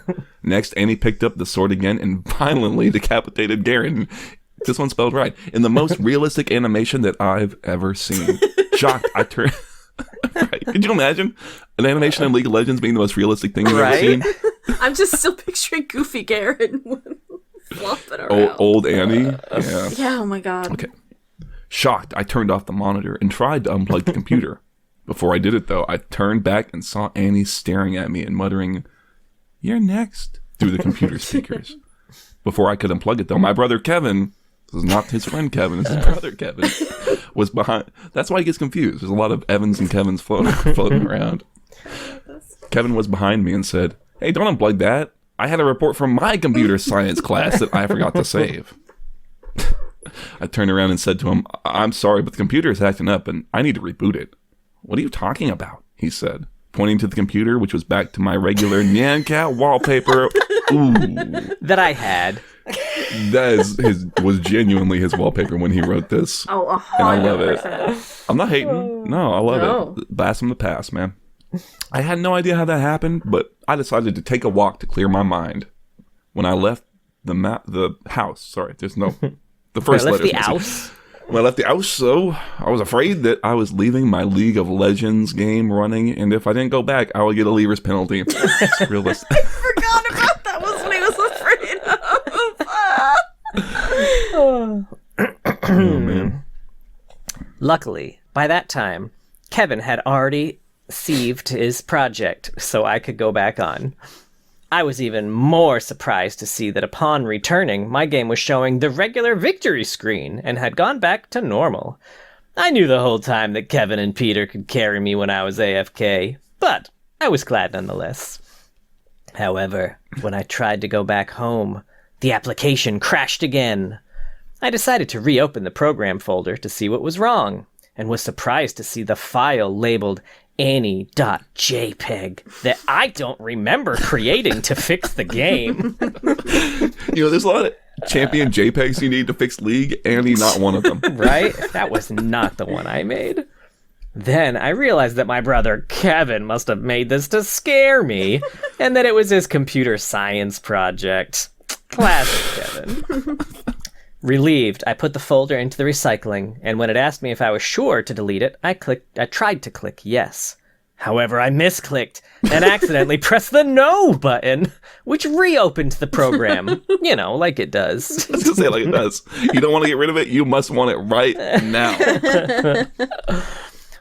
Next, Annie picked up the sword again and violently decapitated Garen. This one spelled right. In the most realistic animation that I've ever seen. Shocked, I turned... Right. Could you imagine an animation in League of Legends being the most realistic thing you've ever seen? I'm just still picturing Goofy Garen flopping around. Old Annie? Yeah, oh my god. Okay. Shocked, I turned off the monitor and tried to unplug the computer. Before I did it, though, I turned back and saw Annie staring at me and muttering, "You're next," through the computer speakers. Before I could unplug it, though, my brother Kevin, this is not his friend Kevin, it's his brother Kevin, was behind. That's why he gets confused. There's a lot of Evans and Kevins floating around. Kevin was behind me and said, "Hey, don't unplug that. I had a report from my computer science class that I forgot to save." I turned around and said to him, "I'm sorry, but the computer is acting up and I need to reboot it." "What are you talking about?" he said, pointing to the computer, which was back to my regular Nyan Cat wallpaper. Ooh. That I had. That was genuinely his wallpaper when he wrote this. Oh, 100%. And I love it. I'm not hating. No, I love it. Blast from the past, man. I had no idea how that happened, but I decided to take a walk to clear my mind. When I left the house, sorry, there's no... The first letter. When I left the house, so I was afraid that I was leaving my League of Legends game running, and if I didn't go back, I would get a leaver's penalty. Realistic. I forgot about that. Was what he was afraid of. Oh, man. Luckily, by that time, Kevin had already sieved his project, so I could go back on. I was even more surprised to see that upon returning, my game was showing the regular victory screen and had gone back to normal. I knew the whole time that Kevin and Peter could carry me when I was AFK, but I was glad nonetheless. However, when I tried to go back home, the application crashed again. I decided to reopen the program folder to see what was wrong, and was surprised to see the file labeled Annie.jpg that I don't remember creating to fix the game. There's a lot of champion JPEGs you need to fix League. Annie, not one of them. Right? That was not the one I made. Then I realized that my brother Kevin must have made this to scare me, and that it was his computer science project. Classic Kevin. Relieved, I put the folder into the recycling, and when it asked me if I was sure to delete it, I tried to click yes. However, I misclicked and accidentally pressed the no button, which reopened the program. Like it does. I was going to say like it does. You don't want to get rid of it, you must want it right now.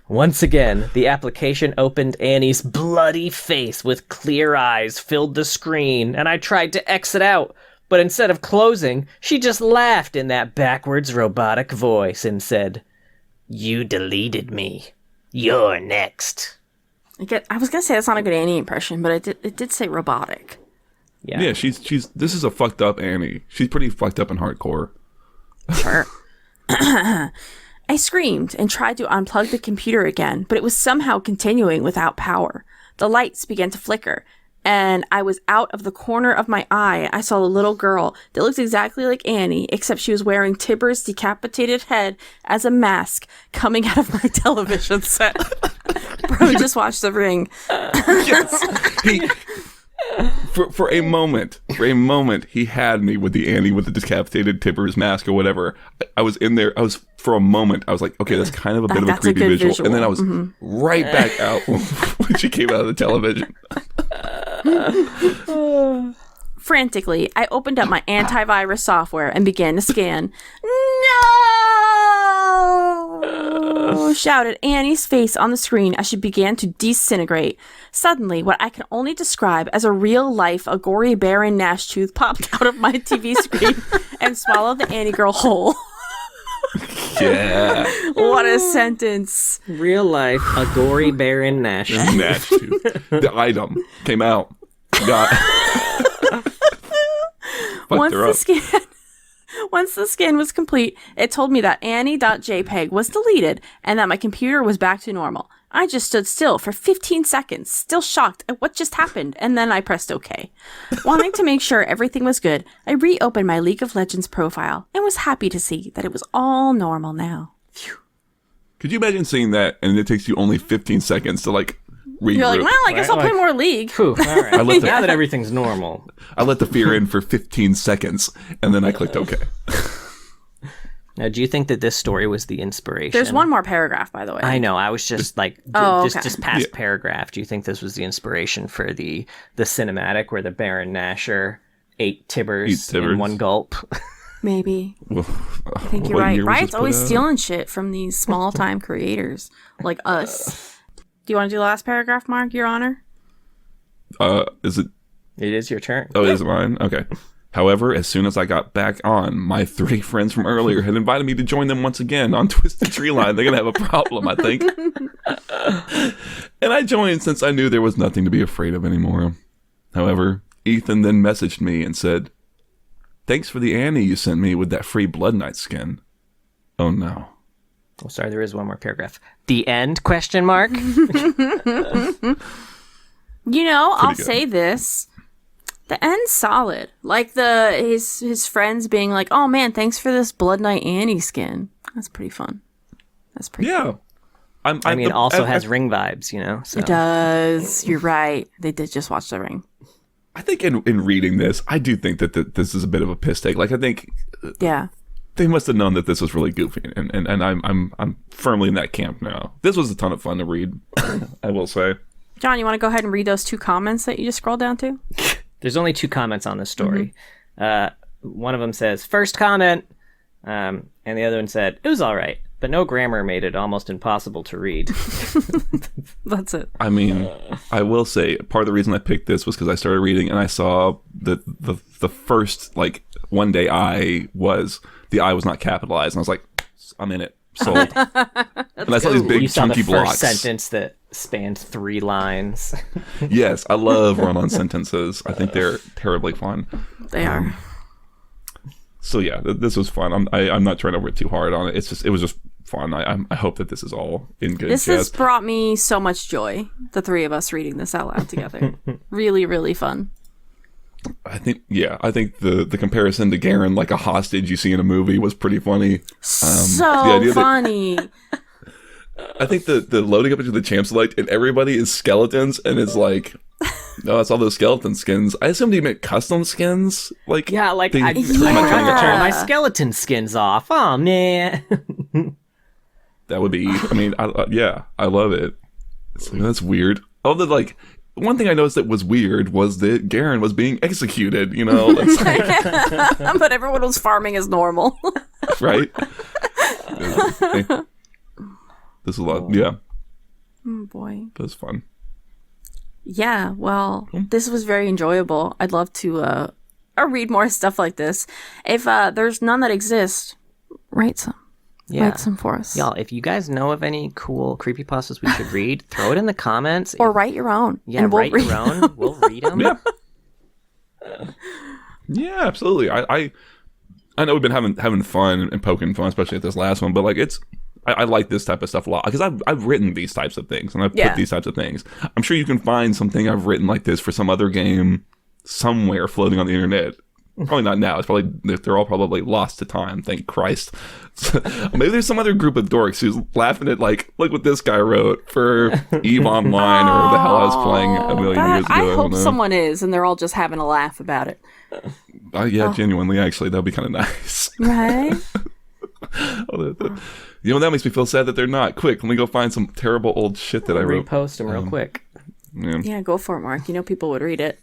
Once again, the application opened Annie's bloody face with clear eyes filled the screen, and I tried to exit out. But instead of closing, she just laughed in that backwards robotic voice and said, "You deleted me. You're next." I was gonna say that's not a good Annie impression, but it did say robotic. Yeah, she's this is a fucked up Annie. She's pretty fucked up and hardcore. Sure. I screamed and tried to unplug the computer again, but it was somehow continuing without power. The lights began to flicker, and I was out of the corner of my eye. I saw a little girl that looked exactly like Annie, except she was wearing Tiber's decapitated head as a mask coming out of my television set. Bro just watched The Ring. Yes. For a moment, he had me with the Annie with the decapitated Tipper's mask or whatever. I was in there. For a moment, I was like, okay, that's kind of a bit of a creepy visual. And then I was right back out when she came out of the television. Frantically, I opened up my antivirus software and began to scan. No! Shouted Annie's face on the screen as she began to disintegrate. Suddenly, what I can only describe as a real-life Agori Baron Nash tooth popped out of my TV screen and swallowed the Annie girl whole. Yeah. What a sentence. Real life Agori Baron Nash. Nash tooth. The item came out. Got. Once the scan was complete, it told me that Annie.jpg was deleted and that my computer was back to normal. I just stood still for 15 seconds, still shocked at what just happened, and then I pressed OK. Wanting to make sure everything was good, I reopened my League of Legends profile and was happy to see that it was all normal now. Phew. Could you imagine seeing that and it takes you only 15 seconds to like regroup? You're like, well, I guess I'll play more League. Whew, all right. Now that everything's normal. I let the fear in for 15 seconds and then I clicked OK. Now, do you think that this story was the inspiration? There's one more paragraph, by the way. I know. I was just like, just past paragraph. Do you think this was the inspiration for the cinematic where the Baron Nasher ate Tibbers in one gulp? Maybe. Well, I think you're right. Riot's always stealing shit from these small-time creators like us. Do you want to do the last paragraph, Mark, Your Honor? Is it? It is your turn. Oh, is it mine? Okay. However, as soon as I got back on, my 3 friends from earlier had invited me to join them once again on Twisted Tree Line. They're going to have a problem, I think. And I joined since I knew there was nothing to be afraid of anymore. However, Ethan then messaged me and said, "Thanks for the Annie you sent me with that free Blood Knight skin." Oh, no. Oh, sorry, there is one more paragraph. The end, question mark? I'll say this. The end's solid. Like his friends being like, "Oh man, thanks for this Blood Knight Annie skin." That's pretty fun. That's pretty cool. It also has Ring vibes, So. It does. You're right. They did just watch The Ring. I think in reading this, I do think that this is a bit of a piss take. Like I think, they must have known that this was really goofy, and I'm firmly in that camp now. This was a ton of fun to read, I will say. John, you want to go ahead and read those 2 comments that you just scrolled down to? There's only 2 comments on this story. One of them says, "First comment," and the other one said, "It was all right, but no grammar made it almost impossible to read." That's it. I mean, I will say part of the reason I picked this was because I started reading and I saw the first one day the I was not capitalized, and I was like, I'm in it, sold. And I saw these big chunky blocks. First sentence that spanned 3 lines. Yes, I love run-on sentences. I think they're terribly fun. They are. So yeah, this was fun. I'm not trying to work too hard on it. It was just fun. I hope that this is all in good This jazz. has brought me so much joy. The 3 of us reading this out loud together. Really, really fun. I think the comparison to Garen, like a hostage you see in a movie, was pretty funny. So funny. I think the loading up into the champ select and everybody is skeletons, and it's like, no, it's all those skeleton skins. I assumed he meant custom skins. I forgot to turn my skeleton skins off. Oh man, that would be. I mean, I love it. It's like, that's weird. Although, one thing I noticed that was weird was that Garen was being executed. It's like, but everyone was farming as normal, right? This is a lot, yeah. Oh boy, that was fun. Yeah, well, this was very enjoyable. I'd love to read more stuff like this. If there's none that exist, write some. Yeah. Write some for us. Y'all, if you guys know of any cool creepypastas we should read, throw it in the comments. Or write your own. Yeah, write your own. We'll read them. Yeah. Yeah, absolutely. I know we've been having fun and poking fun, especially at this last one, but I like this type of stuff a lot because I've written these types of things and I've put these types of things. I'm sure you can find something I've written like this for some other game somewhere floating on the internet Probably not now. It's probably they're all probably lost to time. Thank Christ. Maybe there's some other group of dorks who's laughing at like, look what this guy wrote for Eve Online or the hell I was playing a million years ago. I hope someone is, and they're all just having a laugh about it. Yeah, genuinely, actually, that'd be kind of nice. Right? That makes me feel sad that they're not. Quick, let me go find some terrible old shit that I wrote. Repost them real quick. Yeah, go for it, Mark. People would read it.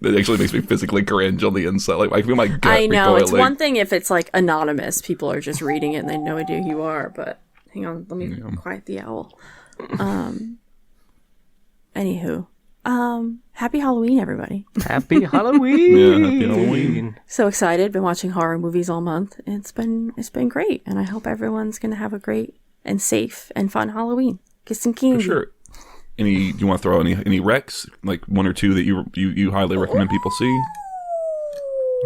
It actually makes me physically cringe on the inside. Like I feel my gut. I know. recoiling. It's one thing if it's like anonymous. People are just reading it and they have no idea who you are. But hang on, let me quiet the owl. Anywho, happy Halloween, everybody. Happy Halloween. Yeah, happy Halloween. So excited. Been watching horror movies all month. It's been great, and I hope everyone's gonna have a great and safe and fun Halloween. Get some candy. For sure. You want to throw any recs, like one or two that you highly recommend people see?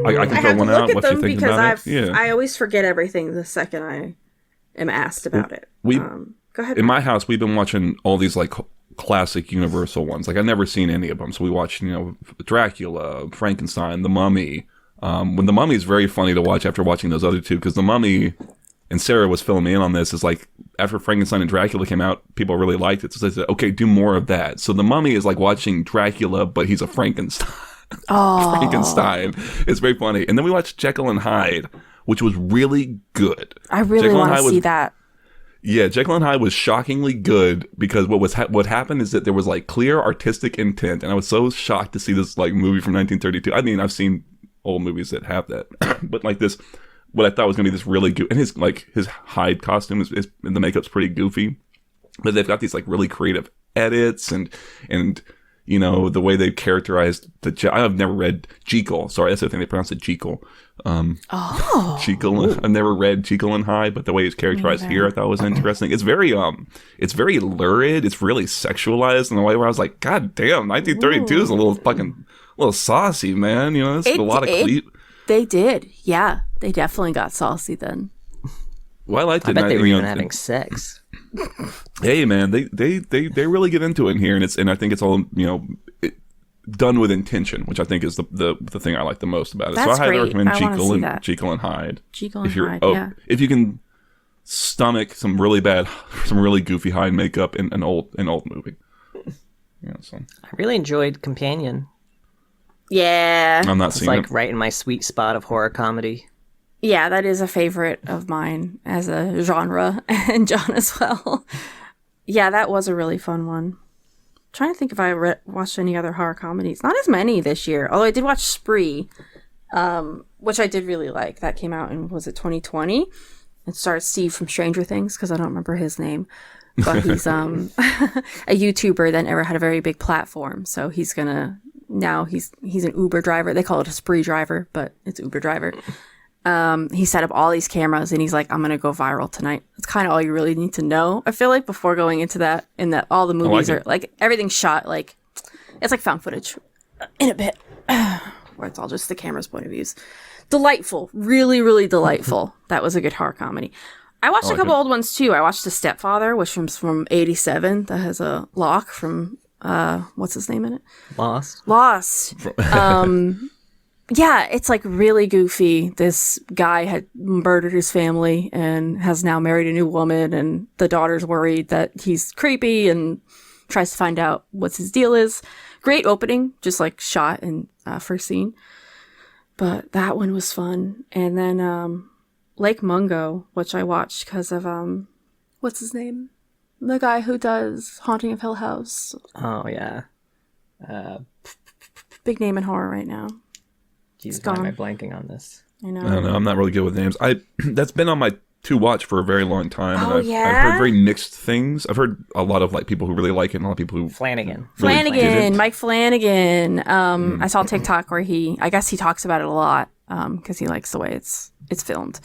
I can throw one out. What you think about it? Yeah. I always forget everything the second I am asked about it. Go ahead. In my house, we've been watching all these like classic Universal ones. Like I've never seen any of them, so we watched Dracula, Frankenstein, The Mummy. When The Mummy is very funny to watch after watching those other two, because The Mummy. And Sarah was filling me in on this, is like, after Frankenstein and Dracula came out, people really liked it. So they said, okay, do more of that. So The Mummy is like watching Dracula, but he's a Frankenstein. Oh. Frankenstein. It's very funny. And then we watched Jekyll and Hyde, which was really good. I really want to see that. Yeah, Jekyll and Hyde was shockingly good because what happened is that there was like clear artistic intent. And I was so shocked to see this like movie from 1932. I mean, I've seen old movies that have that. But like this... What I thought was going to be this really good, and his Hyde costume is the makeup's pretty goofy, but they've got these like really creative edits and the way they characterized I've never read Jekyll. Sorry, that's the thing, they pronounce it Jekyll. Jekyll. I've never read Jekyll and Hyde, but the way it's characterized here I thought was interesting. It's very lurid. It's really sexualized in a way where I was like, God damn, 1932 is a little saucy, man. It's a lot of They did, yeah. They definitely got saucy then. Well, I liked it. I bet they were even having sex. Hey, man, they really get into it in here, and I think it's all done with intention, which I think is the thing I like the most about it. That's so I highly great. recommend Jekyll and Hyde. Jekyll and Hyde, yeah. If you can stomach some really goofy Hyde makeup in an old movie. So. I really enjoyed Companion. Yeah. I'm not it's seeing like it. right in my sweet spot of horror comedy. Yeah, that is a favorite of mine as a genre, and John as well. Yeah, that was a really fun one. Trying to think if I watched any other horror comedies. Not as many this year, although I did watch Spree, which I did really like. That came out in, was it 2020? It stars Steve from Stranger Things, because I don't remember his name. But he's a YouTuber that never had a very big platform, so he's an Uber driver. They call it a Spree driver, but it's Uber driver. He set up all these cameras and he's like, I'm gonna go viral tonight. That's kind of all you really need to know, I feel like, before going into that. And that all the movies are like, everything's shot like, it's like found footage in a bit where it's all just the camera's point of views. Delightful, really, really delightful. That was a good horror comedy. I watched a couple old ones too. I watched The Stepfather, which was from 87. That has a Locke from what's his name in it? Lost. Yeah, it's like really goofy. This guy had murdered his family and has now married a new woman, and the daughter's worried that he's creepy and tries to find out what his deal is. Great opening, just like shot in first scene. But that one was fun. And then Lake Mungo, which I watched because of what's his name? The guy who does Haunting of Hill House. Oh yeah. Big name in horror right now. Jeez, why am I blanking on this? I know. I don't know. I'm not really good with names. That's been on my to watch for a very long time. Oh, and yeah? I've heard very mixed things. I've heard a lot of like people who really like it and a lot of people who Flanagan. Mike Flanagan. I saw TikTok where I guess he talks about it a lot because he likes the way it's filmed.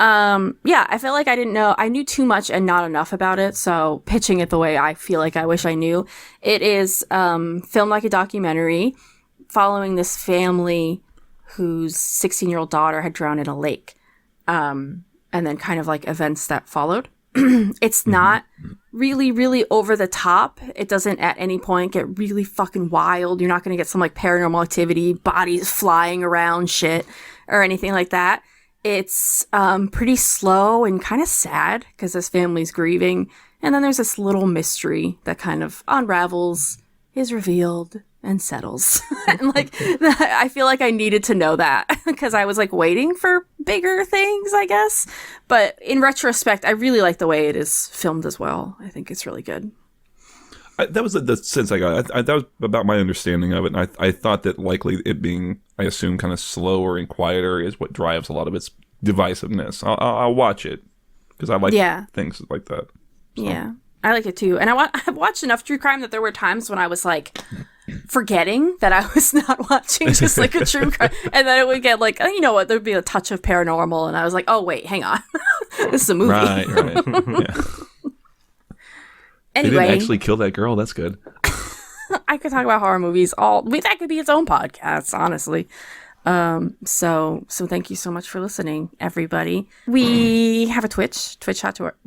Yeah, I feel like I knew too much and not enough about it, so pitching it the way I feel like I wish I knew. It is filmed like a documentary following this family whose 16-year-old daughter had drowned in a lake, and then kind of like events that followed. It's not really, really over the top. It doesn't at any point get really fucking wild. You're not going to get some like paranormal activity, bodies flying around shit or anything like that. It's pretty slow and kind of sad because this family's grieving. And then there's this little mystery that kind of unravels, is revealed, and settles. And like, I feel like I needed to know that because I was like waiting for bigger things, I guess. But in retrospect, I really like the way it is filmed as well. I think it's really good. That was the sense I got. That was about my understanding of it. And I thought that likely it being, I assume, kind of slower and quieter is what drives a lot of its divisiveness. I'll watch it because I like things like that. So. Yeah, I like it too. And I've watched enough true crime that there were times when I was like forgetting that I was not watching just like a true crime. And then it would get like, you know what, there'd be a touch of paranormal. And I was like, oh, wait, hang on. This is a movie. Right. Yeah. Anyway, they didn't actually kill that girl. That's good. I could talk about horror movies that could be its own podcast, honestly. So thank you so much for listening, everybody. We have a twitch.tv/Loretz.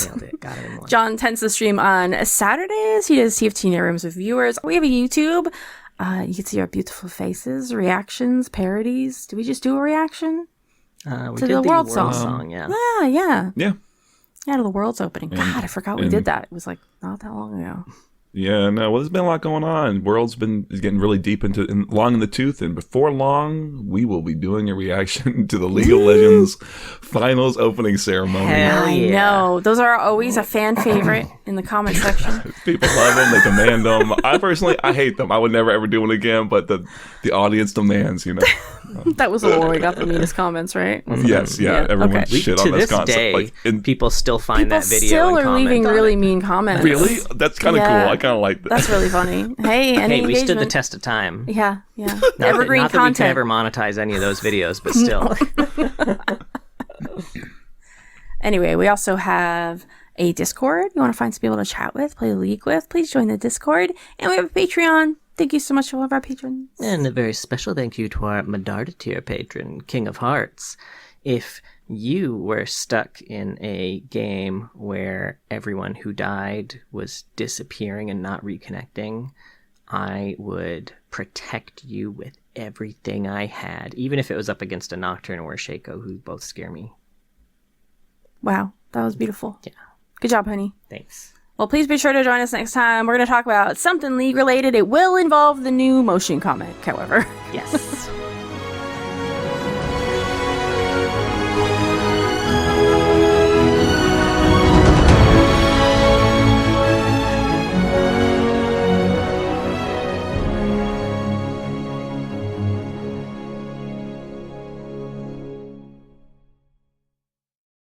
Nailed it. Got it in one. John tends to stream on Saturdays. He does TFT Night Rooms with viewers. We have a YouTube. You can see our beautiful faces, reactions, parodies. Did we just do a reaction? We did the World song, yeah. Yeah. Yeah, to the world's opening. God, I forgot we did that. It was like not that long ago. Yeah, no, well, there's been a lot going on. World's been getting really deep long in the tooth, and before long, we will be doing a reaction to the League of Legends finals opening ceremony. Hell yeah. I know. Those are always a fan favorite in the comment section. People love them. They demand them. I hate them. I would never, ever do one again, but the audience demands, you know. That was the one where we got the meanest comments, right? Yes, yeah. Everyone shit on this concept. To this day, people still find that video and still are leaving really mean comments. Really? That's kind of cool. I kind of like that. That's really funny. Hey, we stood the test of time. Yeah. Evergreen not that content. We can ever monetize any of those videos, but still. Anyway, we also have a Discord. You want to find some people to chat with, play League with, please join the Discord. And we have a Patreon. Thank you so much to all of our patrons. And a very special thank you to our Medarda tier patron, King of Hearts. If you were stuck in a game where everyone who died was disappearing and not reconnecting, I would protect you with everything I had, even if it was up against a Nocturne or a Shaco, who both scare me. Wow, that was beautiful. Yeah. Good job, honey. Thanks. Well, please be sure to join us next time. We're going to talk about something League related. It will involve the new motion comic, however. Yes.